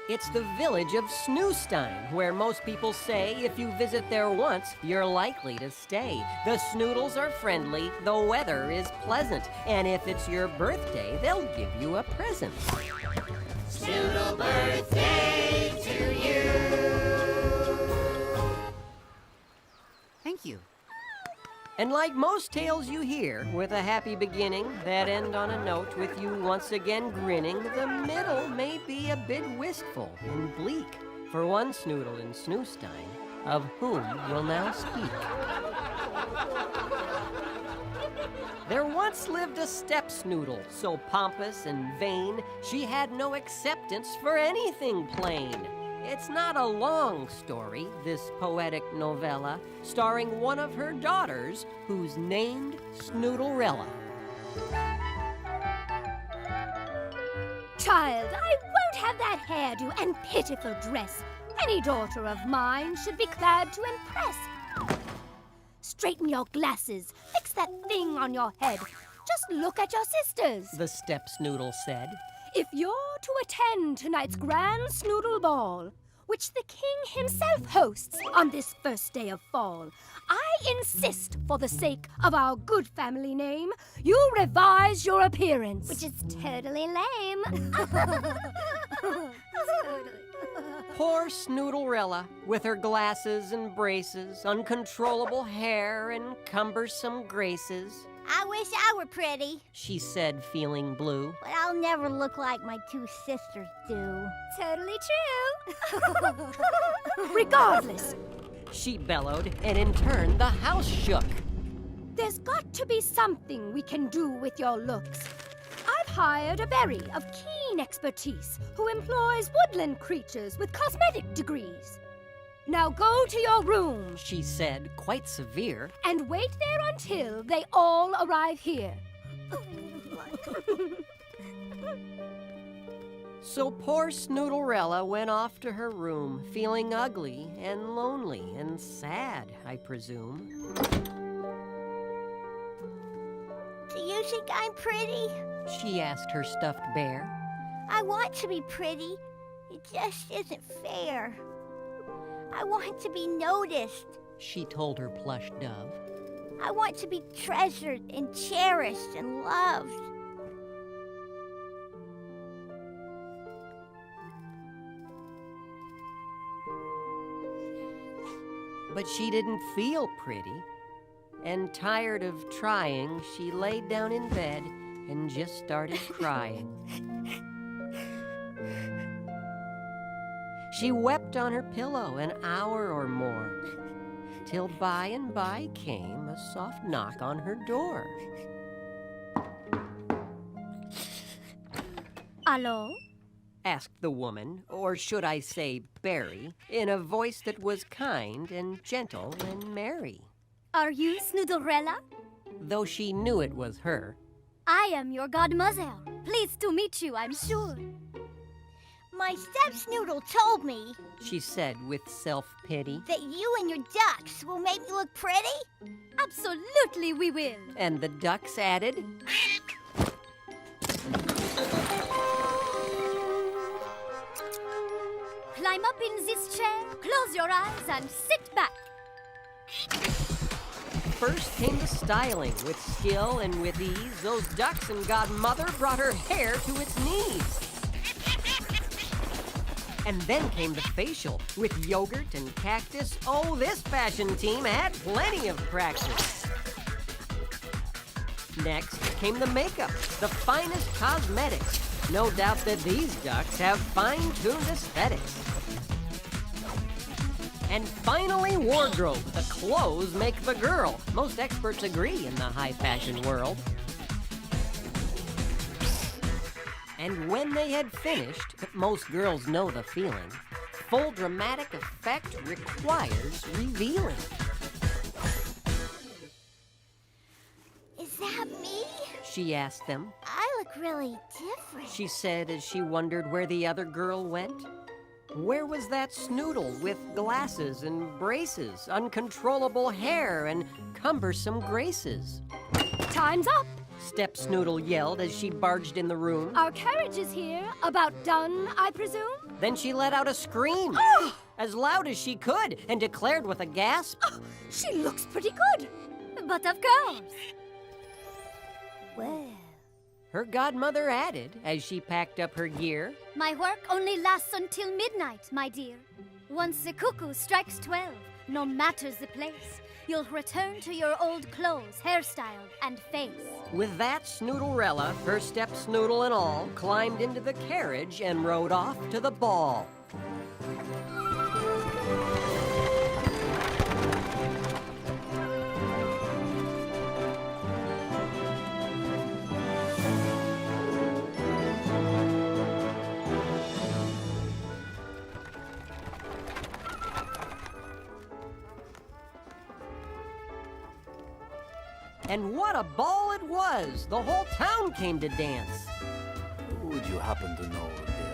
It's the village of Snoostein, where most people say if you visit there once, you're likely to stay. The Snoodles are friendly, the weather is pleasant, and if it's your birthday, they'll give you a present. Snoodle birthday to you. Thank you. And like most tales you hear, with a happy beginning that end on a note with you once again grinning, the middle may be a bit wistful and bleak for one Snoodle in Snoostein, of whom we'll now speak. There once lived a step Snoodle, so pompous and vain, she had no acceptance for anything plain. It's not a long story, this poetic novella, starring one of her daughters, who's named Snoodlerella. Child, I won't have that hairdo and pitiful dress. Any daughter of mine should be clad to impress. Straighten your glasses, fix that thing on your head. Just look at your sisters. The step Snoodle said. If you're to attend tonight's grand Snoodle Ball, which the king himself hosts on this first day of fall, I insist, for the sake of our good family name, you revise your appearance. Which is totally lame. Poor Snoodlerella, with her glasses and braces, uncontrollable hair and cumbersome graces, I wish I were pretty, she said, feeling blue. but I'll never look like my two sisters do. Totally true. Regardless, She bellowed, and in turn the house shook. there's got to be something we can do with your looks. I've hired a berry of keen expertise who employs woodland creatures with cosmetic degrees. Now go to your room She said, quite severe. and wait there until they all arrive here. So poor Snoodlerella went off to her room, feeling ugly and lonely and sad, I presume. Do you think I'm pretty? She asked her stuffed bear. I want to be pretty. It just isn't fair. I want to be noticed. She told her plush dove. I want to be treasured and cherished and loved. But she didn't feel pretty. And tired of trying, she laid down in bed and just started crying. She wept on her pillow an hour or more, till by and by came a soft knock on her door. Hello? Asked the woman, or should I say Berry, in a voice that was kind and gentle and merry. Are you Snoodlerella? Though she knew it was her. I am your godmother. Pleased to meet you, I'm sure. My step-snoodle told me She said with self-pity. that you and your ducks will make me look pretty. Absolutely we will. And the ducks added, Climb up in this chair, close your eyes, and sit back. First came the styling. With skill and with ease, those ducks and godmother brought her hair to its knees. And then came the facial. With yogurt and cactus, oh, this fashion team had plenty of practice. Next came the makeup, the finest cosmetics. No doubt that these ducks have fine-tuned aesthetics. And finally, wardrobe. The clothes make the girl. Most experts agree in the high fashion world. And when they had finished, most girls know the feeling. Full dramatic effect requires revealing. Is that me? She asked them. I look really different. She said as she wondered where the other girl went. Where was that Snoodle with glasses and braces, uncontrollable hair, and cumbersome graces? Time's up. Step Snoodle yelled as she barged in the room. Our carriage is here. About done, I presume? Then she let out a scream, as loud as she could, and declared with a gasp, She looks pretty good. But of course. Well, her godmother added as she packed up her gear. My work only lasts until midnight, my dear. Once the cuckoo strikes 12, no matter the place, you'll return to your old clothes, hairstyle, and face. With that, Snoodlerella, her step Snoodle and all, climbed into the carriage and rode off to the ball. And what a ball it was! The whole town came to dance. Would you happen to know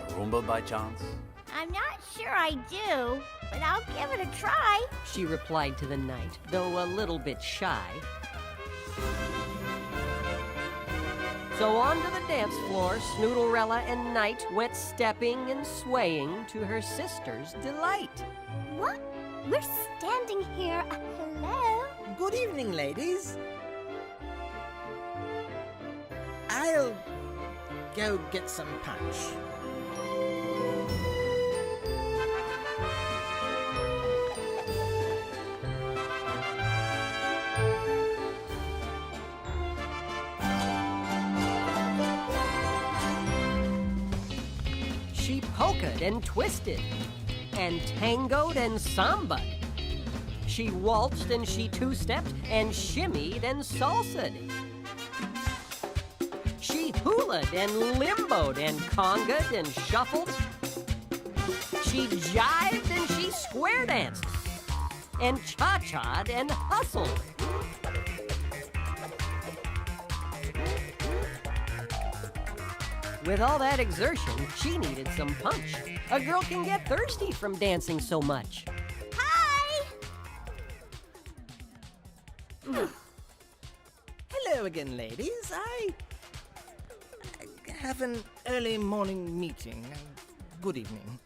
the Roomba by chance? I'm not sure I do, but I'll give it a try. She replied to the knight, though a little bit shy. So onto the dance floor, Snoodlerella and Knight went stepping and swaying to her sister's delight. What? We're standing here. Hello? Good evening, ladies. I'll go get some punch. She polkaed and twisted, and tangoed and samba'd. She waltzed and she two-stepped, and shimmied and salsa'd. She hulaed and limboed and congaed and shuffled. She jived and she square danced, and cha-cha'd and hustled. With all that exertion, she needed some punch. A girl can get thirsty from dancing so much. Hi! Hello again, ladies. I have an early morning meeting. Good evening.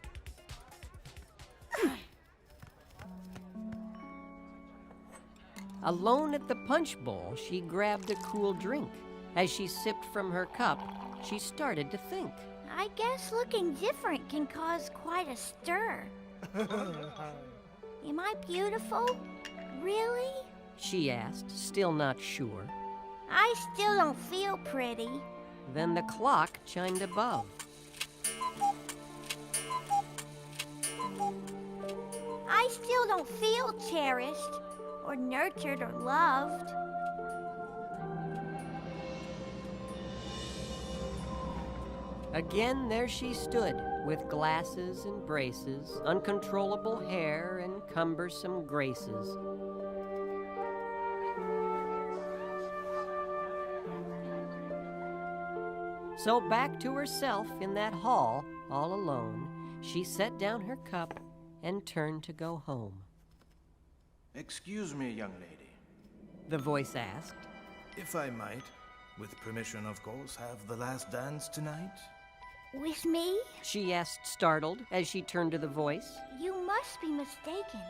Alone at the punch bowl, she grabbed a cool drink. As she sipped from her cup, she started to think. I guess looking different can cause quite a stir. Am I beautiful? Really? she asked, still not sure. I still don't feel pretty. Then the clock chimed above. I still don't feel cherished, or nurtured, or loved. Again there she stood, with glasses and braces, uncontrollable hair and cumbersome graces. So back to herself in that hall, all alone, she set down her cup and turned to go home. Excuse me, young lady. The voice asked. If I might, with permission, of course, have the last dance tonight? With me? She asked, startled, as she turned to the voice. You must be mistaken.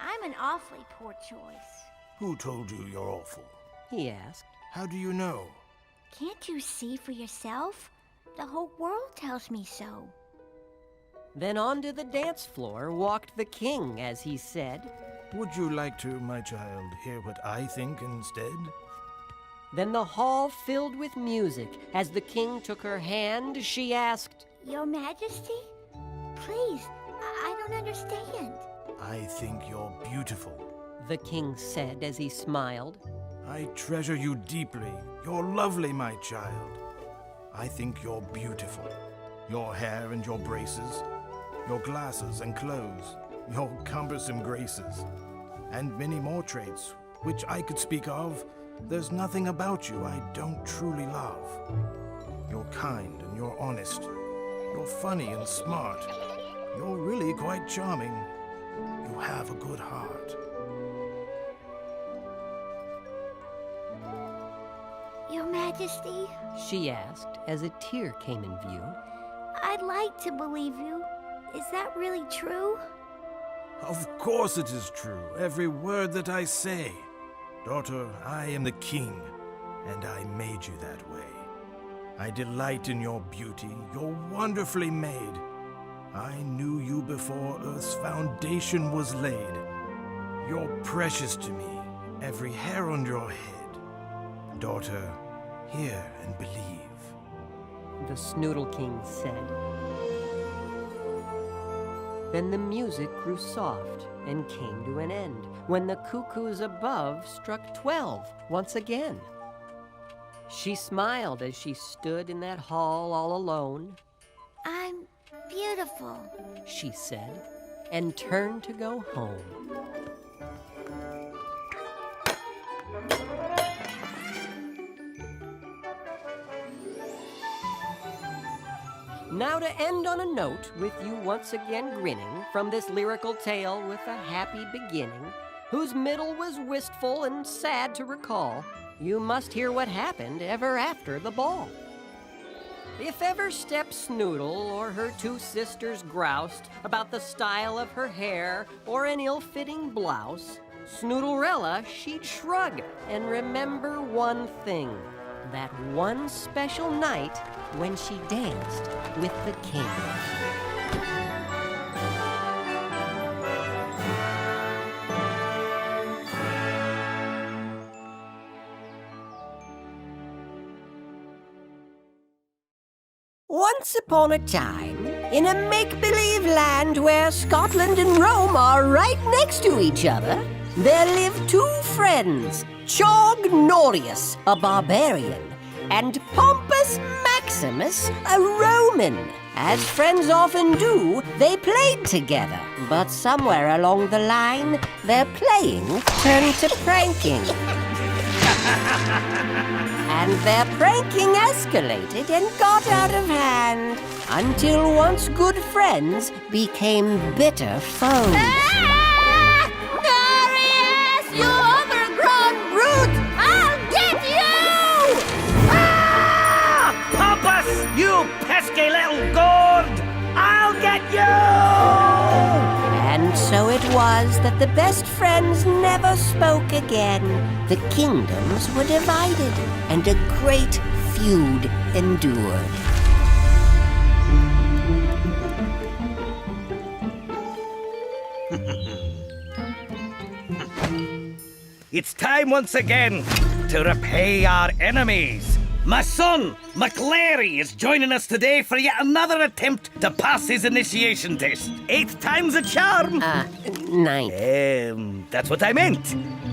I'm an awfully poor choice. Who told you you're awful? He asked. How do you know? Can't you see for yourself? The whole world tells me so. Then onto the dance floor walked the king, as he said, Would you like to, my child, hear what I think instead? Then the hall filled with music. As the king took her hand, she asked, Your Majesty? Please, I don't understand. I think you're beautiful, the king said as he smiled. I treasure you deeply. You're lovely, my child. I think you're beautiful. Your hair and your braces, your glasses and clothes, your cumbersome graces, and many more traits, which I could speak of. There's nothing about you I don't truly love. You're kind and you're honest. You're funny and smart. You're really quite charming. You have a good heart. Your Majesty? She asked as a tear came in view. I'd like to believe you. Is that really true? Of course it is true, every word that I say. Daughter, I am the king, and I made you that way. I delight in your beauty. You're wonderfully made. I knew you before Earth's foundation was laid. You're precious to me, every hair on your head. Daughter, hear and believe. The Snoodle King said. Then the music grew soft and came to an end when the cuckoos above struck 12 once again. She smiled as she stood in that hall all alone. I'm beautiful, she said, and turned to go home. Now to end on a note with you once again grinning from this lyrical tale with a happy beginning, whose middle was wistful and sad to recall, you must hear what happened ever after the ball. If ever Step Snoodle or her two sisters groused about the style of her hair or an ill-fitting blouse, Snoodlerella, she'd shrug and remember one thing, that one special night when she danced with the king. Once upon a time, in a make-believe land where Scotland and Rome are right next to each other, there lived two friends, Chognorius, a barbarian, and Pompous Maximus, a Roman. As friends often do, they played together, but somewhere along the line, their playing turned to pranking. And their pranking escalated and got out of hand, until once good friends became bitter foes. Darius, you overgrown brute! I'll get you! Pompous, you pesky little gourd! I'll get you! And so it was that the best friends never spoke again. The kingdoms were divided, and a great feud endured. It's time once again to repay our enemies. My son, McLary, is joining us today for yet another attempt to pass his initiation test. 8th time's a charm. 9th. That's what I meant.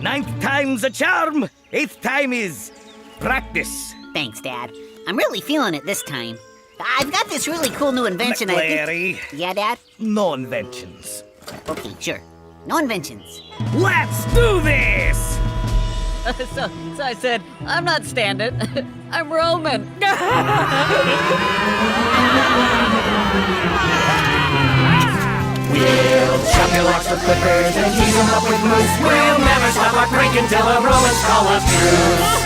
9th time's a charm. 8th time is practice. Thanks, Dad. I'm really feeling it this time. I've got this really cool new invention McLary. Yeah, Dad? No inventions. Okay, sure. No inventions. Let's do this! So I said, I'm not standing. I'm Roman. We'll chop your locks with clippers and tease them up with mousse. We'll never stop our prank until the Romans call us truce.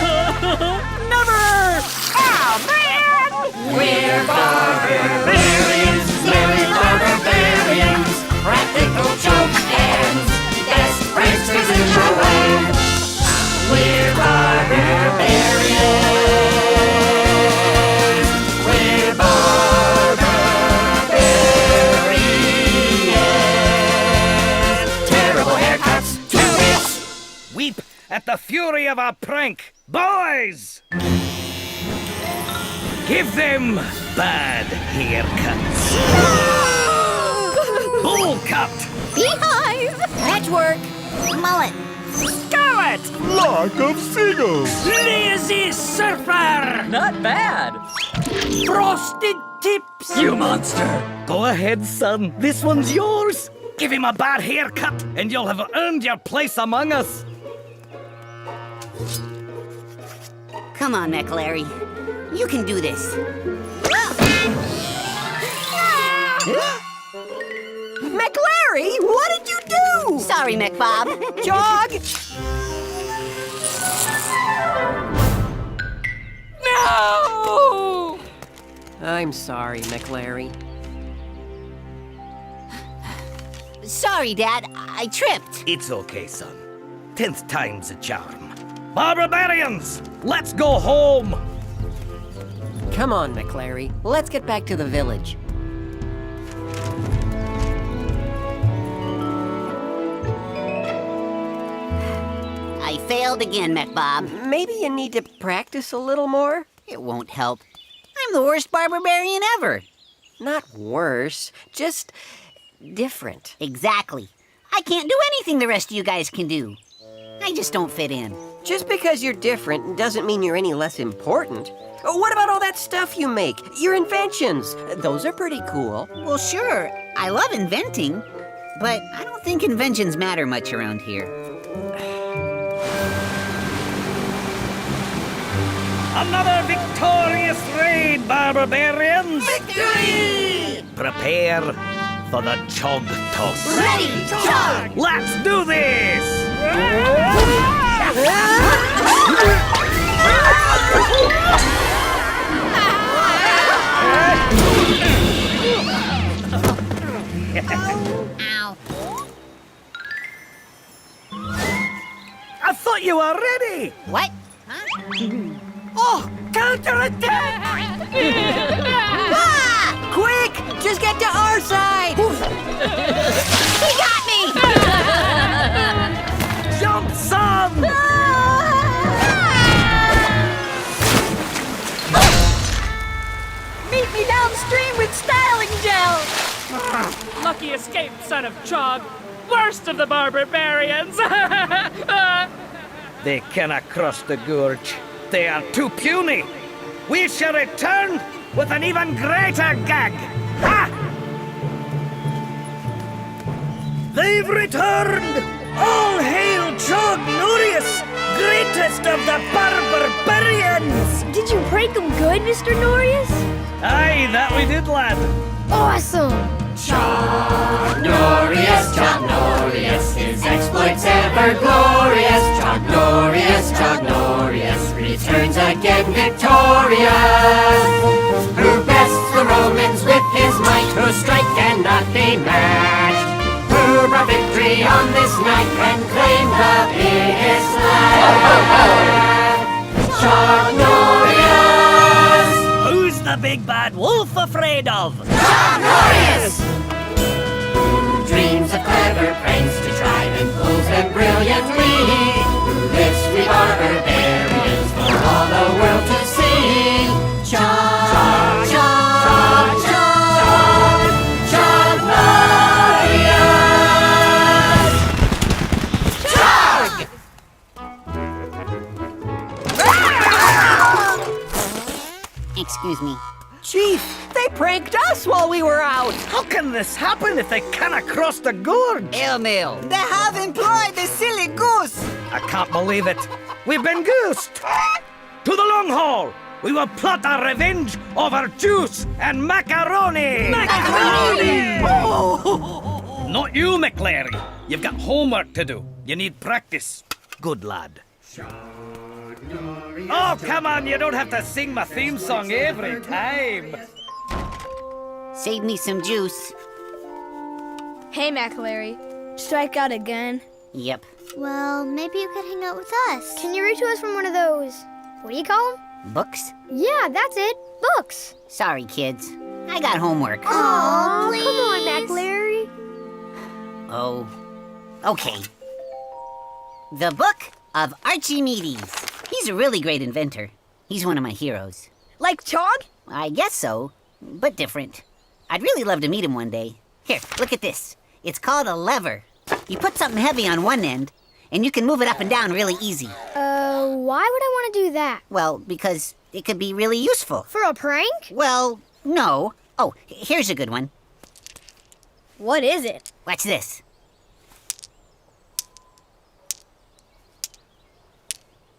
Never! Oh, man! We're barbarians, smelly barbarians, practical joke hands, best pranksters in the land. We're barbarians. We're barbarians. Terrible haircuts, 2 weeks. Weep at the fury of our prank. Boys! Give them bad haircuts. Bowl cut. Beehive! Patchwork. Mullet. Scarlet! Flock of seagulls. Lazy surfer! Not bad. Frosted tips! You monster! Go ahead, son. This one's yours. Give him a bad haircut, and you'll have earned your place among us. Come on, McLary. You can do this. McLary, what did you do? Sorry, McBob. Jog! No! I'm sorry, McLary. Sorry, Dad. I tripped. It's okay, son. 10th time's a charm. Barbarians, let's go home. Come on, McLary. Let's get back to the village. I failed again, McBob. Maybe you need to practice a little more? It won't help. I'm the worst barbarian ever. Not worse, just different. Exactly. I can't do anything the rest of you guys can do. I just don't fit in. Just because you're different doesn't mean you're any less important. What about all that stuff you make? Your inventions. Those are pretty cool. Well, sure. I love inventing, but I don't think inventions matter much around here. Another victorious raid, barbarians! Victory! Prepare for the chog toss. Ready, chog! Let's do this! Ow. I thought you were ready! What? Oh, counterattack! Ah! Quick! Just get to our side! He got me! Jump, son! Meet me downstream with styling gel! Lucky escape, son of Chog. Worst of the barbarians! They cannot cross the gorge. They are too puny. We shall return with an even greater gag. Ha! They've returned! All hail Chog Norius, greatest of the barbarians! Did you break them good, Mr. Norius? Aye, that we did, lad. Awesome! Chog Norius, his exploits ever glorious. Chog Norius, returns again victorious. Who bests the Romans with his might, whose strike cannot be matched. Who brought victory on this night and claimed the biggest land. Chog Norius! Who's the big bad wolf afraid of? Chog Norius! Who dreams of clever pranks to try and pulls them brilliantly? Who this we barbarians for all the world to see. Chug, chug, chug, chug, Chug! Excuse me. Chief, they pranked us while we were out. How can this happen if they can't cross the gorge? Airmail. They have employed the silly goose. I can't believe it. We've been goosed. To the long haul. We will plot our revenge over juice and macaroni. Macaroni! Not you, McLary. You've got homework to do. You need practice. Good lad. Oh, come on, you don't have to sing my theme song every time. Save me some juice. Hey, McLary. Strike out again? Yep. Well, maybe you could hang out with us. Can you read to us from one of those, what do you call them? Books? Yeah, that's it. Books. Sorry, kids. I got homework. Oh, come on, McLary. Oh, okay. The Book of Archimedes. He's a really great inventor. He's one of my heroes. Like Chog? I guess so, but different. I'd really love to meet him one day. Here, look at this. It's called a lever. You put something heavy on one end, and you can move it up and down really easy. Why would I want to do that? Well, because it could be really useful. For a prank? Well, no. Oh, here's a good one. What is it? Watch this.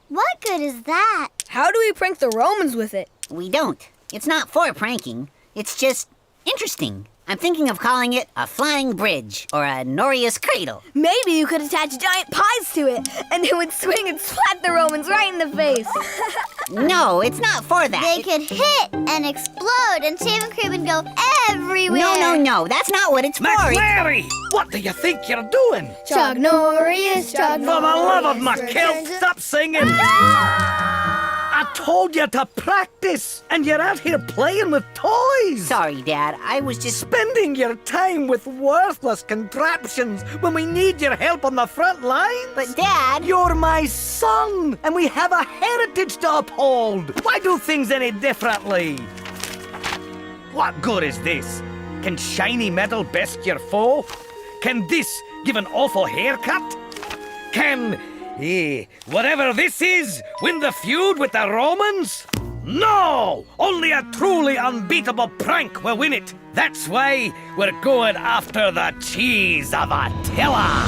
What good is that? How do we prank the Romans with it? We don't. It's not for pranking. It's just interesting. I'm thinking of calling it a flying bridge or a Norius cradle. Maybe you could attach giant pies to it, and it would swing and slap the Romans right in the face. No, it's not for that. They could hit and explode and shave and cream and go everywhere. No, that's not what it's for. McLary! What do you think you're doing? Chug Norius, Chug For the love of my kilt, stop singing! I told you to practice, and you're out here playing with toys. Sorry, Dad. I was just spending your time with worthless contraptions when we need your help on the front lines. But, Dad... You're my son, and we have a heritage to uphold. Why do things any differently? What good is this? Can shiny metal best your foe? Can this give an awful haircut? Can... whatever this is, win the feud with the Romans? No! Only a truly unbeatable prank will win it. That's why we're going after the cheese of Attila.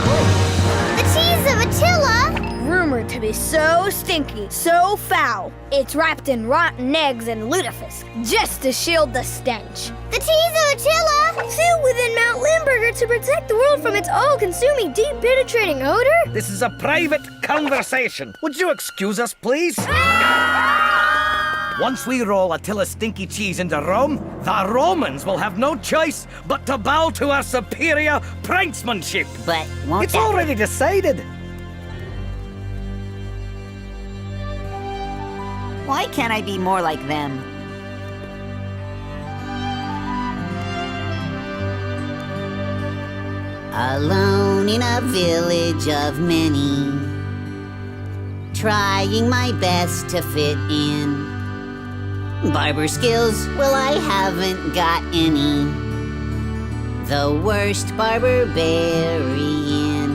The cheese of Attila? Rumored to be so stinky, so foul, it's wrapped in rotten eggs and lutefisk, just to shield the stench. The cheese of Attila? Sealed within Mount Limburger to protect the world from its all-consuming, deep-penetrating odor? This is a private conversation. Would you excuse us, please? Once we roll Attila's stinky cheese into Rome, the Romans will have no choice but to bow to our superior pranksmanship. But won't It's already decided. Why can't I be more like them? Alone in a village of many, trying my best to fit in. Barber skills, well, I haven't got any. The worst barbarian.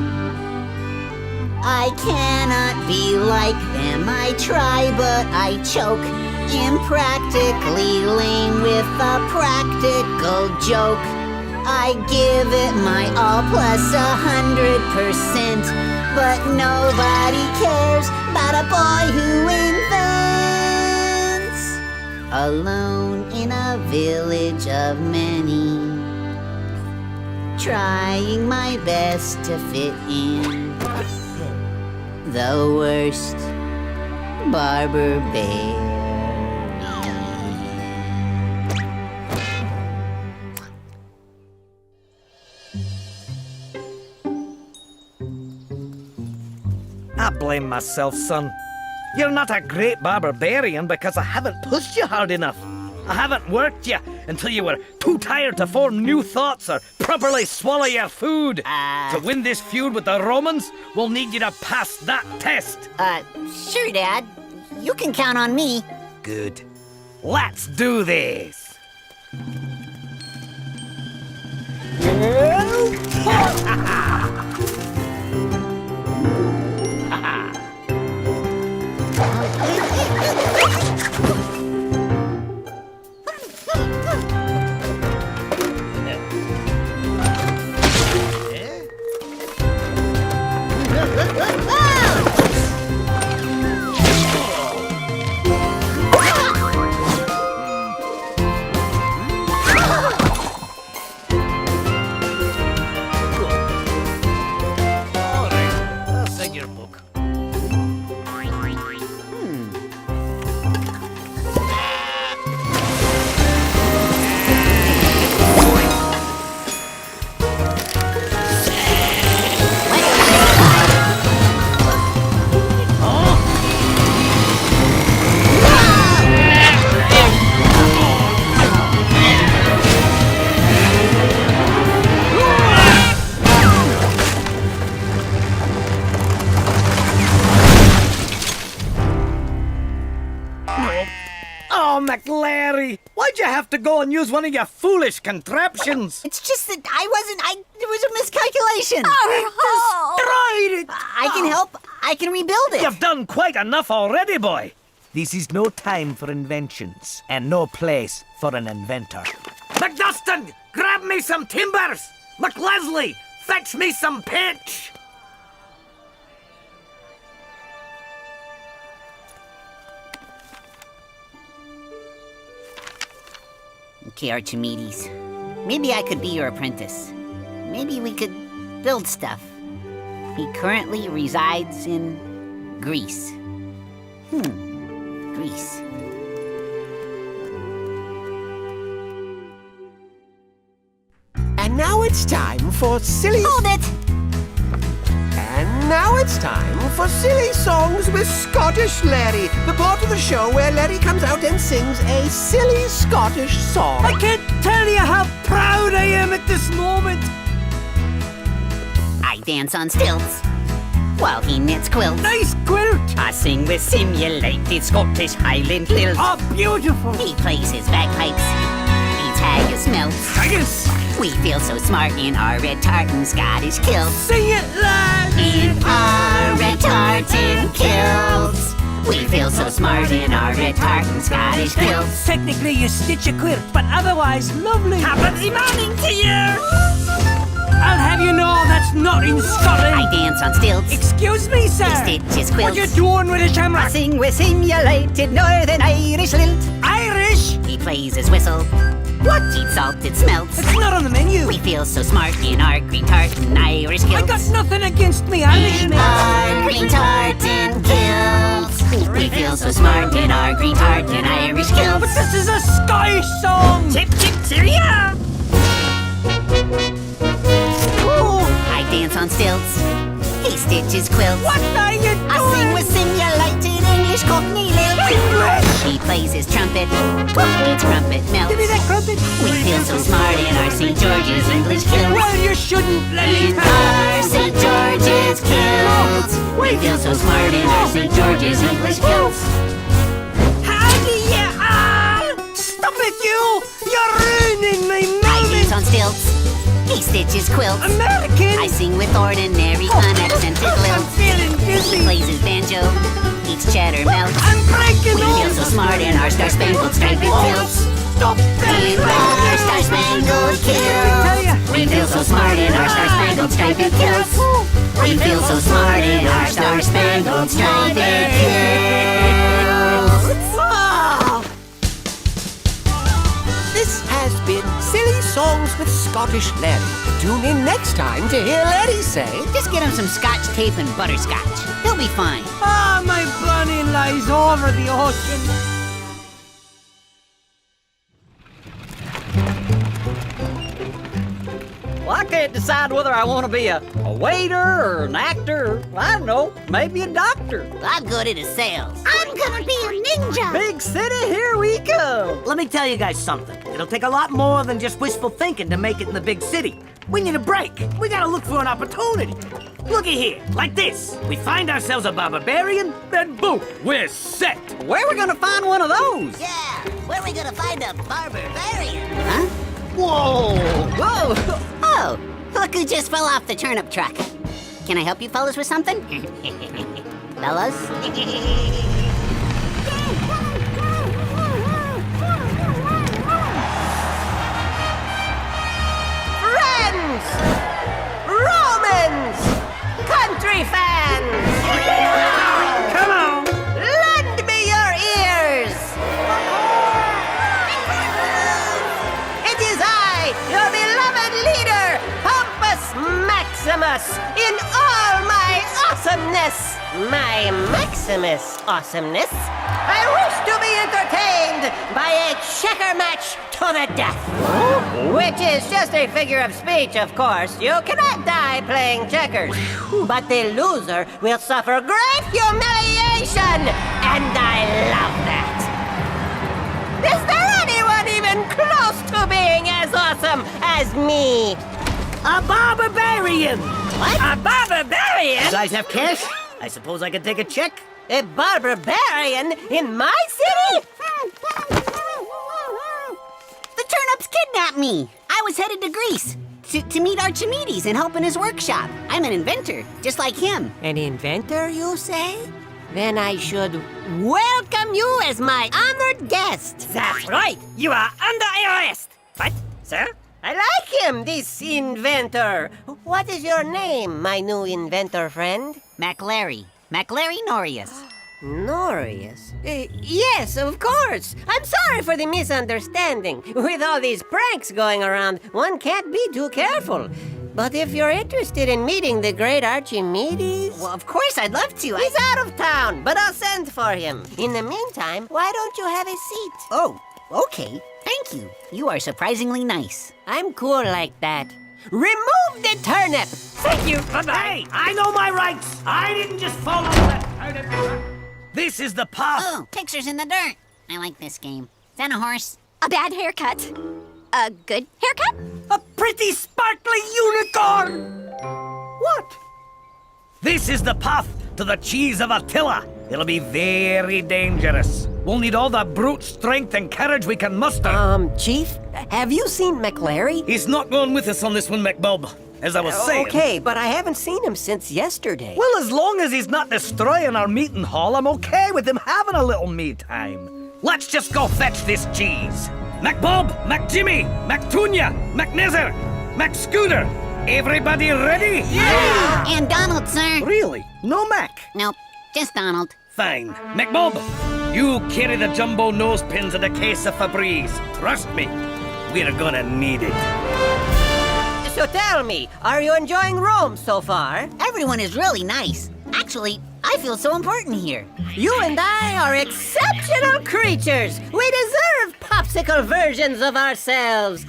I cannot be like them. I try, but I choke. Impractically lame with a practical joke. I give it my all plus 100%, but nobody cares about a boy who invents. Alone in a village of many, trying my best to fit in. The worst barber bear. I blame myself, son. You're not a great barbarian because I haven't pushed you hard enough. I haven't worked you until you were too tired to form new thoughts or properly swallow your food. To win this feud with the Romans, we'll need you to pass that test. Sure, Dad. You can count on me. Good. Let's do this. McLary! Why'd you have to go and use one of your foolish contraptions? It's just that it was a miscalculation. Destroyed it! I can help. I can rebuild it. You've done quite enough already, boy. This is no time for inventions, and no place for an inventor. McDustin, grab me some timbers! McLesley, fetch me some pitch! Okay, Archimedes. Maybe I could be your apprentice. Maybe we could build stuff. He currently resides in Greece. Greece. And now it's time for silly... Hold it! And now it's time for Silly Songs with Scottish Larry, the part of the show where Larry comes out and sings a silly Scottish song. I can't tell you how proud I am at this moment. I dance on stilts while he knits quilts. Nice quilt! I sing with simulated Scottish Highland lilt. Oh, beautiful! He plays his bagpipes, eats haggis melts. Haggis! We feel so smart in our red tartan Scottish kilts. Sing it loud! In our red tartan kilts. We feel so smart in our red tartan Scottish kilts. Technically you stitch a quilt, but otherwise lovely. Happy morning to you! I'll have you know that's not in Scotland. I dance on stilts. Excuse me, sir. He stitches quilts. What you doing with a shamrock? I sing with simulated Northern Irish lilt. Irish? He plays his whistle. What? Eat salted smelts. It's not on the menu. We feel so smart in our green tartan Irish kilts. I got nothing against me Irish in our green tartan kilts. We feel so smart in our green tartan Irish kilts. But this is a Scottish song. Chip, chip, cheerio! I dance on stilts. He stitches quilts. What are you doing? I sing with simulated English Cockney lilt. He plays his trumpet. Eats crumpet melts. Give me that crumpet. We feel so smart in our St. George's English kilts. Well, you shouldn't let me in our St. George's kilts. We feel so smart in our St. George's English kilts. How do you... Stop it, you! You're ruining my moment! I dance on stilts. He stitches quilts. American! I sing with ordinary unaccented I'm lilts. feeling dizzy. He plays his banjo. Eats cheddar melts. I'm breaking We feel so smart in our star-spangled striped kilts. Stop that! In our star-spangled kilts. We feel so smart in our star-spangled striped kilts. We feel so smart in our star-spangled striped kilts. This has been Silly Songs with Scottish Larry. Tune in next time to hear Larry say... Just get him some scotch tape and butterscotch. He'll be fine. Ah, my bunny lies over the ocean. Well, I can't decide whether I want to be a waiter or an actor or, I don't know, maybe a doctor. I'm good at sales. I'm gonna be a ninja. Big city, here we cool! Let me tell you guys something. It'll take a lot more than just wishful thinking to make it in the big city. We need a break. We gotta look for an opportunity. Looky here, like this. We find ourselves a barbarian, then boom, we're set. Where are we gonna find one of those? Yeah, where are we gonna find a barbarian? Huh? Whoa! Whoa! Oh, look who just fell off the turnip truck. Can I help you fellas with something? Fellas? Friends! Romans! Country fans! Come on! Lend me your ears! It is I, your beloved leader, Pompous Maximus, in all my awesomeness! My Maximus awesomeness? I wish to be entertained by a checker match to the death. Which is just a figure of speech, of course. You cannot die playing checkers. But the loser will suffer great humiliation. And I love that. Is there anyone even close to being as awesome as me? A barbarian! What? A barbarian? You guys have cash? I suppose I can take a check? A barbarian in my city? The turnips kidnapped me. I was headed to Greece to meet Archimedes and help in his workshop. I'm an inventor, just like him. An inventor, you say? Then I should welcome you as my honored guest. That's right. You are under arrest. What, sir? I like him, this inventor. What is your name, my new inventor friend? MacLarry Norius. Norius? Yes, of course. I'm sorry for the misunderstanding. With all these pranks going around, one can't be too careful. But if you're interested in meeting the great Archimedes... Well, of course, I'd love to. He's out of town, but I'll send for him. In the meantime, why don't you have a seat? Oh, okay. Thank you. You are surprisingly nice. I'm cool like that. Remove the turnip! Thank you. Bye-bye. Hey, I know my rights. I didn't just fall off that turnip. This is the path. Oh, pictures in the dirt. I like this game. Is that a horse? A bad haircut. A good haircut? A pretty sparkly unicorn! What? This is the path to the cheese of Attila. It'll be very dangerous. We'll need all the brute strength and courage we can muster. Chief, have you seen MacLarry? He's not going with us on this one, MacBob. As I was saying. Okay, but I haven't seen him since yesterday. Well, as long as he's not destroying our meeting hall, I'm okay with him having a little me time. Let's just go fetch this cheese. MacBob, MacJimmy, MacTunya, MacNezer, MacScooter. Everybody ready? Yeah! And Donald, sir. Really? No Mac? Nope, just Donald. Fine. MacBob, you carry the jumbo nose pins and a case of Febreze. Trust me, we're gonna need it. So tell me, are you enjoying Rome so far? Everyone is really nice. Actually, I feel so important here. You and I are exceptional creatures. We deserve popsicle versions of ourselves.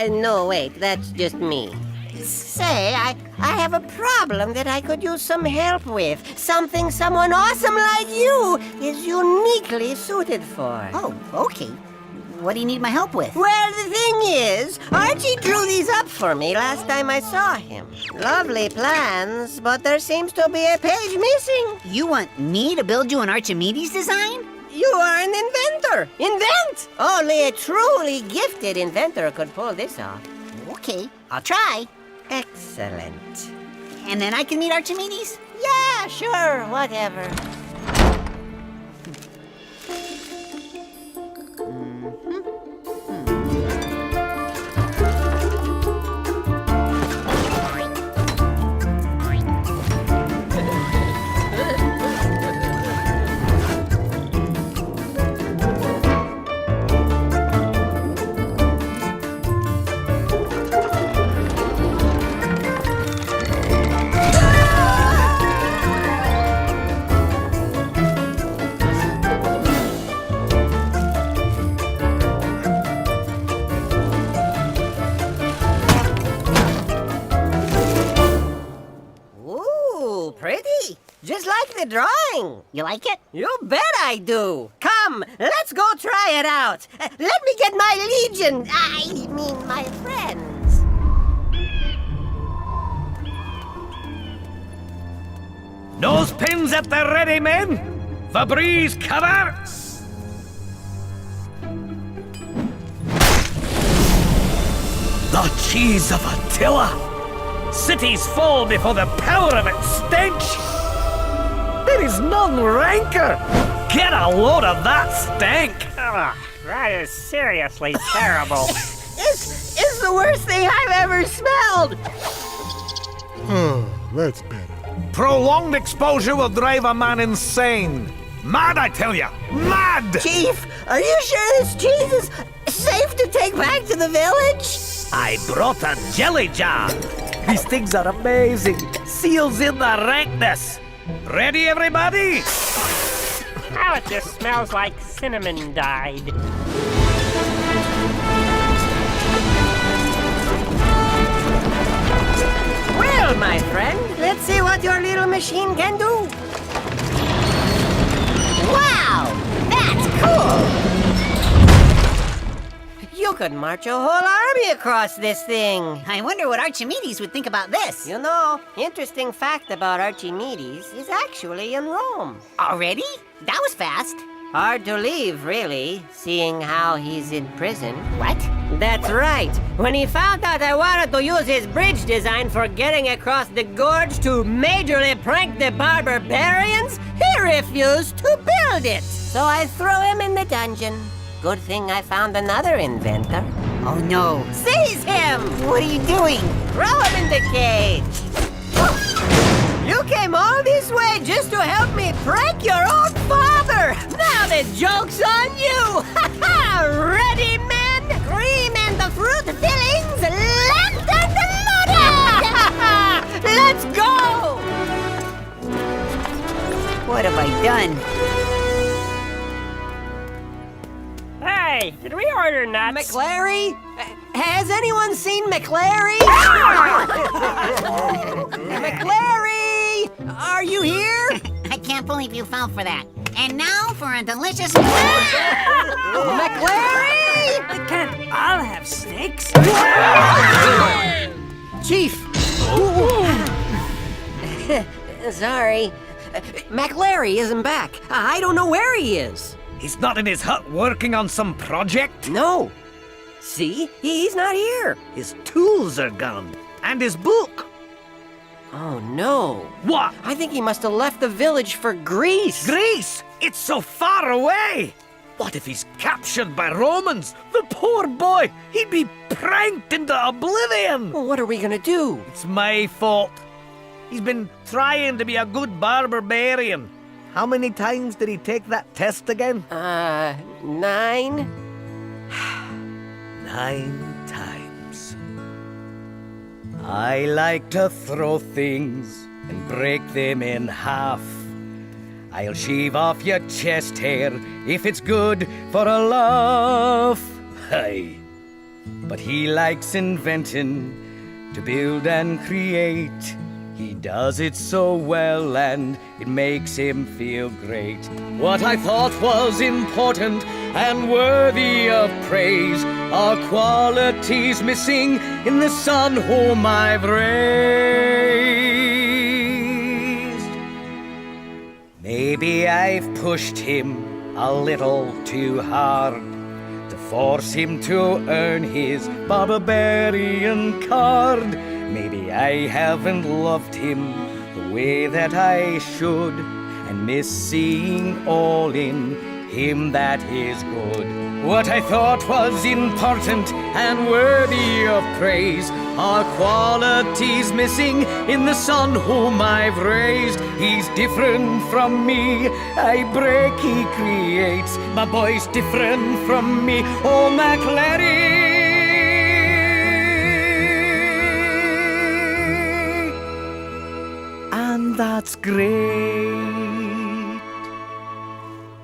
No, wait, that's just me. Say, I have a problem that I could use some help with. Something someone awesome like you is uniquely suited for. Oh, okay. What do you need my help with? Well, the thing is, Archie drew these up for me last time I saw him. Lovely plans, but there seems to be a page missing. You want me to build you an Archimedes design? You are an inventor. Invent! Only a truly gifted inventor could pull this off. Okay, I'll try. Excellent. And then I can meet Archimedes? Yeah, sure, whatever. Just like the drawing. You like it? You bet I do. Come Come, let's go try it out. Let me get my legion. I mean, my friends. Nose pins at the ready, men. The breeze cover. The cheese of Attila. Cities fall before the power of its stench. There is none ranker. Get a load of that stank. That is seriously terrible. It's the worst thing I've ever smelled. That's better. Prolonged exposure will drive a man insane. Mad, I tell ya. Mad! Chief, are you sure this cheese is safe to take back to the village? I brought a jelly jar. These things are amazing. Seals in the rankness. Ready, everybody? How it just smells like cinnamon dyed. Well, my friend, let's see what your little machine can do. Wow, that's cool. You could march a whole army across this thing. I wonder what Archimedes would think about this. You know, interesting fact about Archimedes is actually in Rome. Already? That was fast. Hard to leave, really, seeing how he's in prison. What? That's right. When he found out I wanted to use his bridge design for getting across the gorge to majorly prank the barbarians, he refused to build it. So I threw him in the dungeon. Good thing I found another inventor. Oh no. Seize him! What are you doing? Throw him in the cage. You came all this way just to help me prank your own father! Now the joke's on you! Ready, men? Cream and the fruit fillings, locked and loaded! Let's go! What have I done? Hey, did we order nuts? McClary? Has anyone seen McClary? McClary! Are you here? I can't believe you fell for that. And now for a delicious... McClary! Can't all have steaks? Chief! Sorry. McClary isn't back. I don't know where he is. He's not in his hut working on some project? No. See? He's not here. His tools are gone. And his book. Oh, no. What? I think he must have left the village for Greece. Greece? It's so far away. What if he's captured by Romans? The poor boy. He'd be pranked into oblivion. Well, what are we gonna do? It's my fault. He's been trying to be a good barbarian. How many times did he take that test again? 9. 9 times. I like to throw things and break them in half. I'll shave off your chest hair if it's good for a laugh. Aye. But he likes inventing to build and create. He does it so well and it makes him feel great. What I thought was important and worthy of praise are qualities missing in the son whom I've raised. Maybe I've pushed him a little too hard to force him to earn his barbarian card. Maybe I haven't loved him the way that I should, and miss seeing all in him that is good. What I thought was important and worthy of praise are qualities missing in the son whom I've raised. He's different from me, I break, he creates. My boy's different from me, oh McClary. And that's great.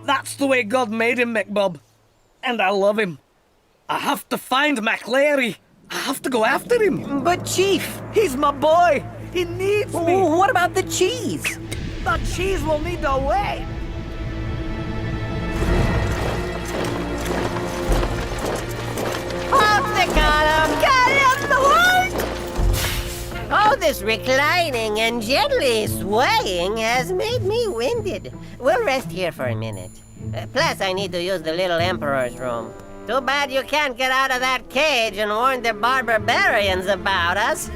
That's the way God made him, McBob. And I love him. I have to find McClary. I have to go after him. But Chief, he's my boy. He needs me. What about the cheese? That cheese will need to wait. this reclining and gently swaying has made me winded. We'll rest here for a minute. Plus, I need to use the little Emperor's room. Too bad you can't get out of that cage and warn the barbarians about us.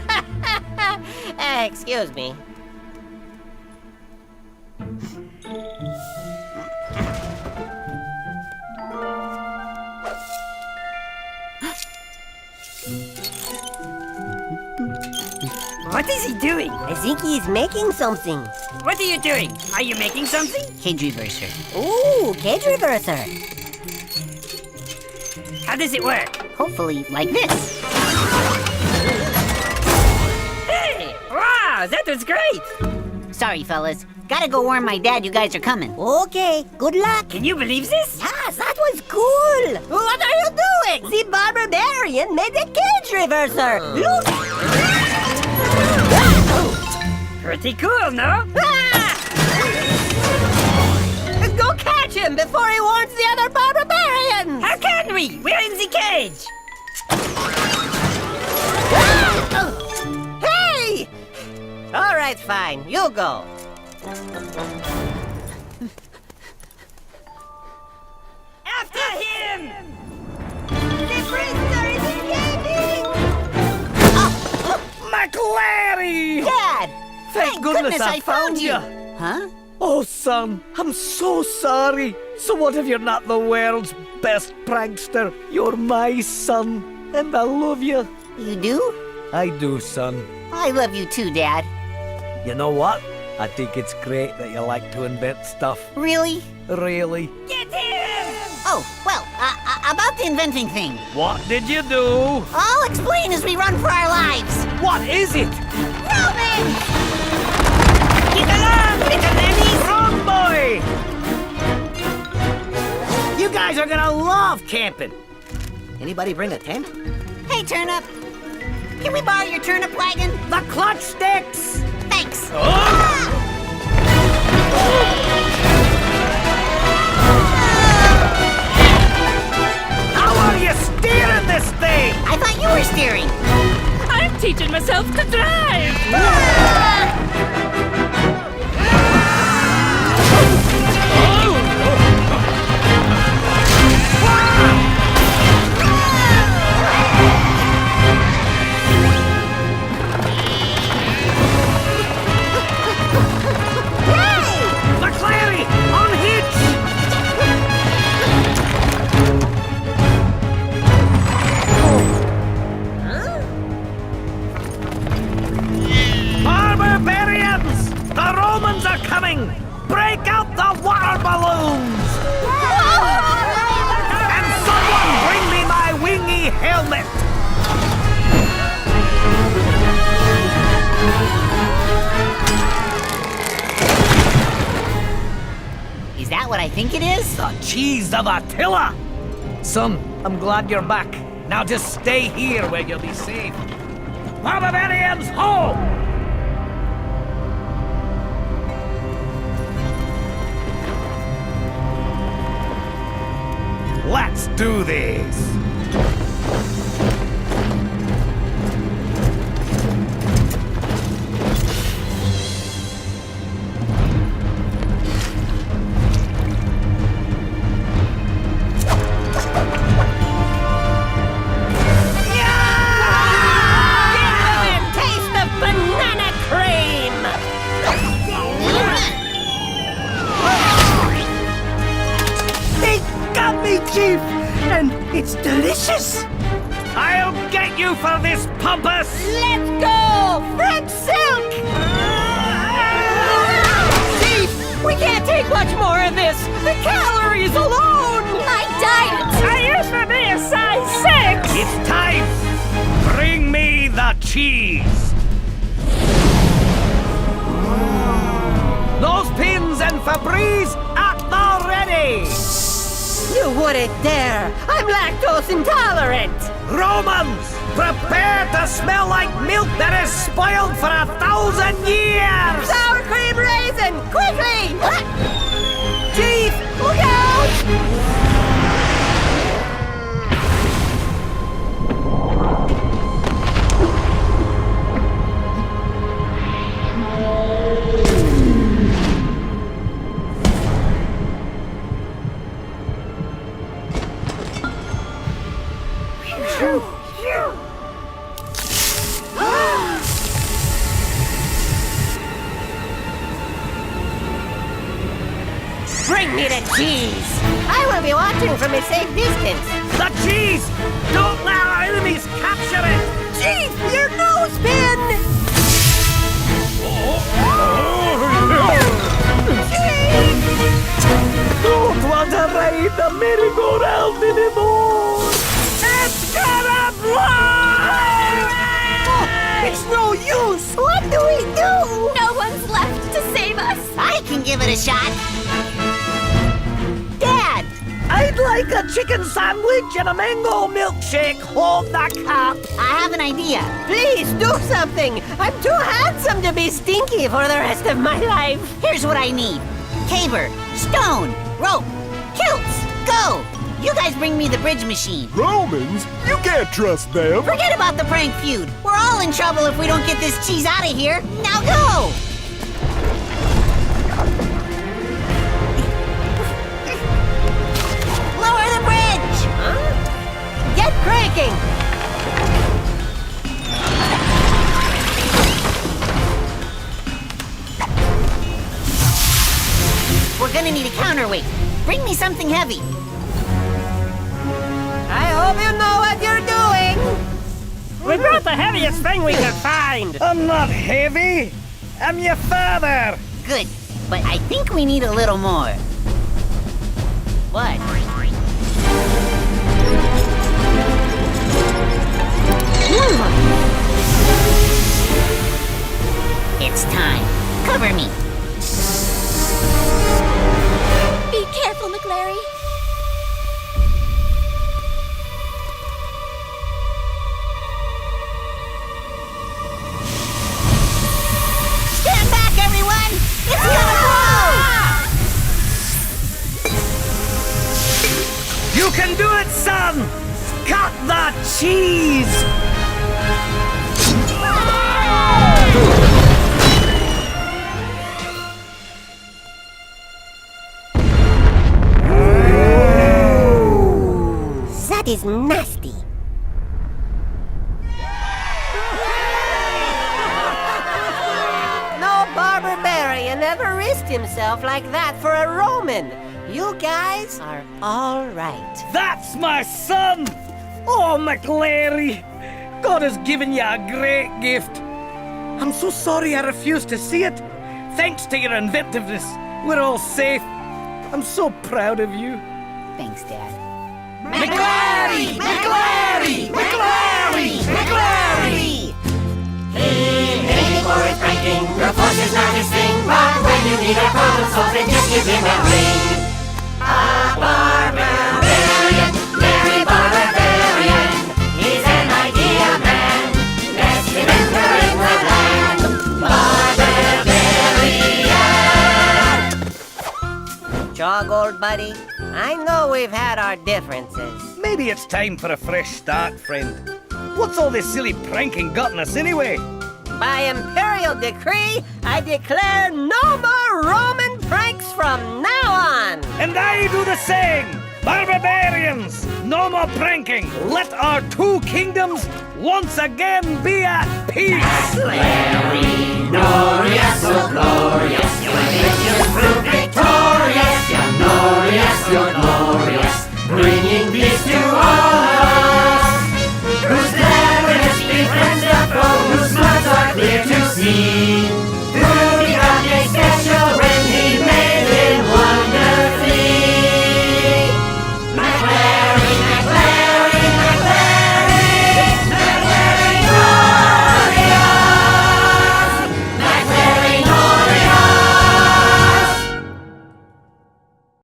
Excuse me. What is he doing? I think he's making something. What are you doing? Are you making something? Cage reverser. Ooh, cage reverser. How does it work? Hopefully like this. Hey! Wow, that was great! Sorry, fellas. Gotta go warn my dad you guys are coming. Okay, good luck. Can you believe this? Yes, that was cool. What are you doing? The barbarian made a cage reverser. Look. Pretty cool, no? Go catch him before he warns the other barbarians. How can we? We're in the cage. Hey! All right, fine. You go. After him! The prisoner is escaping! McLary! Dad! Thank goodness I found you. Huh? Oh, son, I'm so sorry. So what if you're not the world's best prankster? You're my son, and I love you. You do? I do, son. I love you too, Dad. You know what? I think it's great that you like to invent stuff. Really? Really. Get him! Oh, well, about the inventing thing. What did you do? I'll explain as we run for our lives. What is it? Roman! Get along, little lemmies! Run, boy! You guys are gonna love camping. Anybody bring a tent? Hey, Turnip. Can we borrow your turnip wagon? The clutch sticks! Thanks. How are you steering this thing? I thought you were steering. I'm teaching myself to drive. McLary, unhitch! Barbarians! The Romans are coming! Break out the water balloons! And someone bring me my wingy helmet! Is that what I think it is? The cheese of Attila! Son, I'm glad you're back. Now just stay here where you'll be safe. Barbarians, ho! Let's do this! Chief, and it's delicious. I'll get you for this, Pompous! Let's go! French silk! Chief, we can't take much more of this. The calories alone! My diet! I used to be a size 6! It's time! Bring me the cheese! Those pins and Febreze at the ready! You wouldn't dare! I'm lactose intolerant! Romans, prepare to smell like milk that is spoiled for 1,000 years! Sour cream raisin! Quickly! Chief, look out! Bring me the cheese! I will be watching from a safe distance. The cheese! Don't let our enemies capture it! Chief, your nose pin! Don't want to ride the merry-go-round anymore! It's gonna blow! It's no use! What do we do? No one's left to save us. I can give it a shot. Dad! I'd like a chicken sandwich and a mango milkshake. Hold the cup. I have an idea. Please do something! I'm too handsome to be stinky for the rest of my life. Here's what I need. Caber, stone, rope, kilts, go! You guys bring me the bridge machine. Romans? You can't trust them. Forget about the prank feud. We're all in trouble if we don't get this cheese out of here. Now go! Lower the bridge! Huh? Get cranking! We're gonna need a counterweight. Bring me something heavy. I hope you know what you're doing! We brought the heaviest thing we could find. I'm not heavy. I'm your father. Good, but I think we need a little more. What? It's time. Cover me. Be careful, McLary. Stand back, everyone! It's gonna blow! You can do it, son! Cut the cheese! That is nasty. No barbarian ever risked himself like that for a Roman. You guys are all right. That's my son! Oh, McLary! God has given you a great gift. I'm so sorry I refused to see it. Thanks to your inventiveness, we're all safe. I'm so proud of you. Thanks, Dad. McLary! McLary! McLary! McLary! Hey, for his pranking, your force is not his thing, but when you need a problem solved, then just give him a ring. A barbarian, Larry Barbarian. He's an idea man, best inventor in the land. Barbarian! Jog, old buddy. I know we've had our differences. Maybe it's time for a fresh start, friend. What's all this silly pranking gotten us anyway? By imperial decree, I declare no more Roman pranks from now on. And I do the same! Barbarians! No more pranking! Let our two kingdoms once again be at peace! Larry, glorious, so glorious,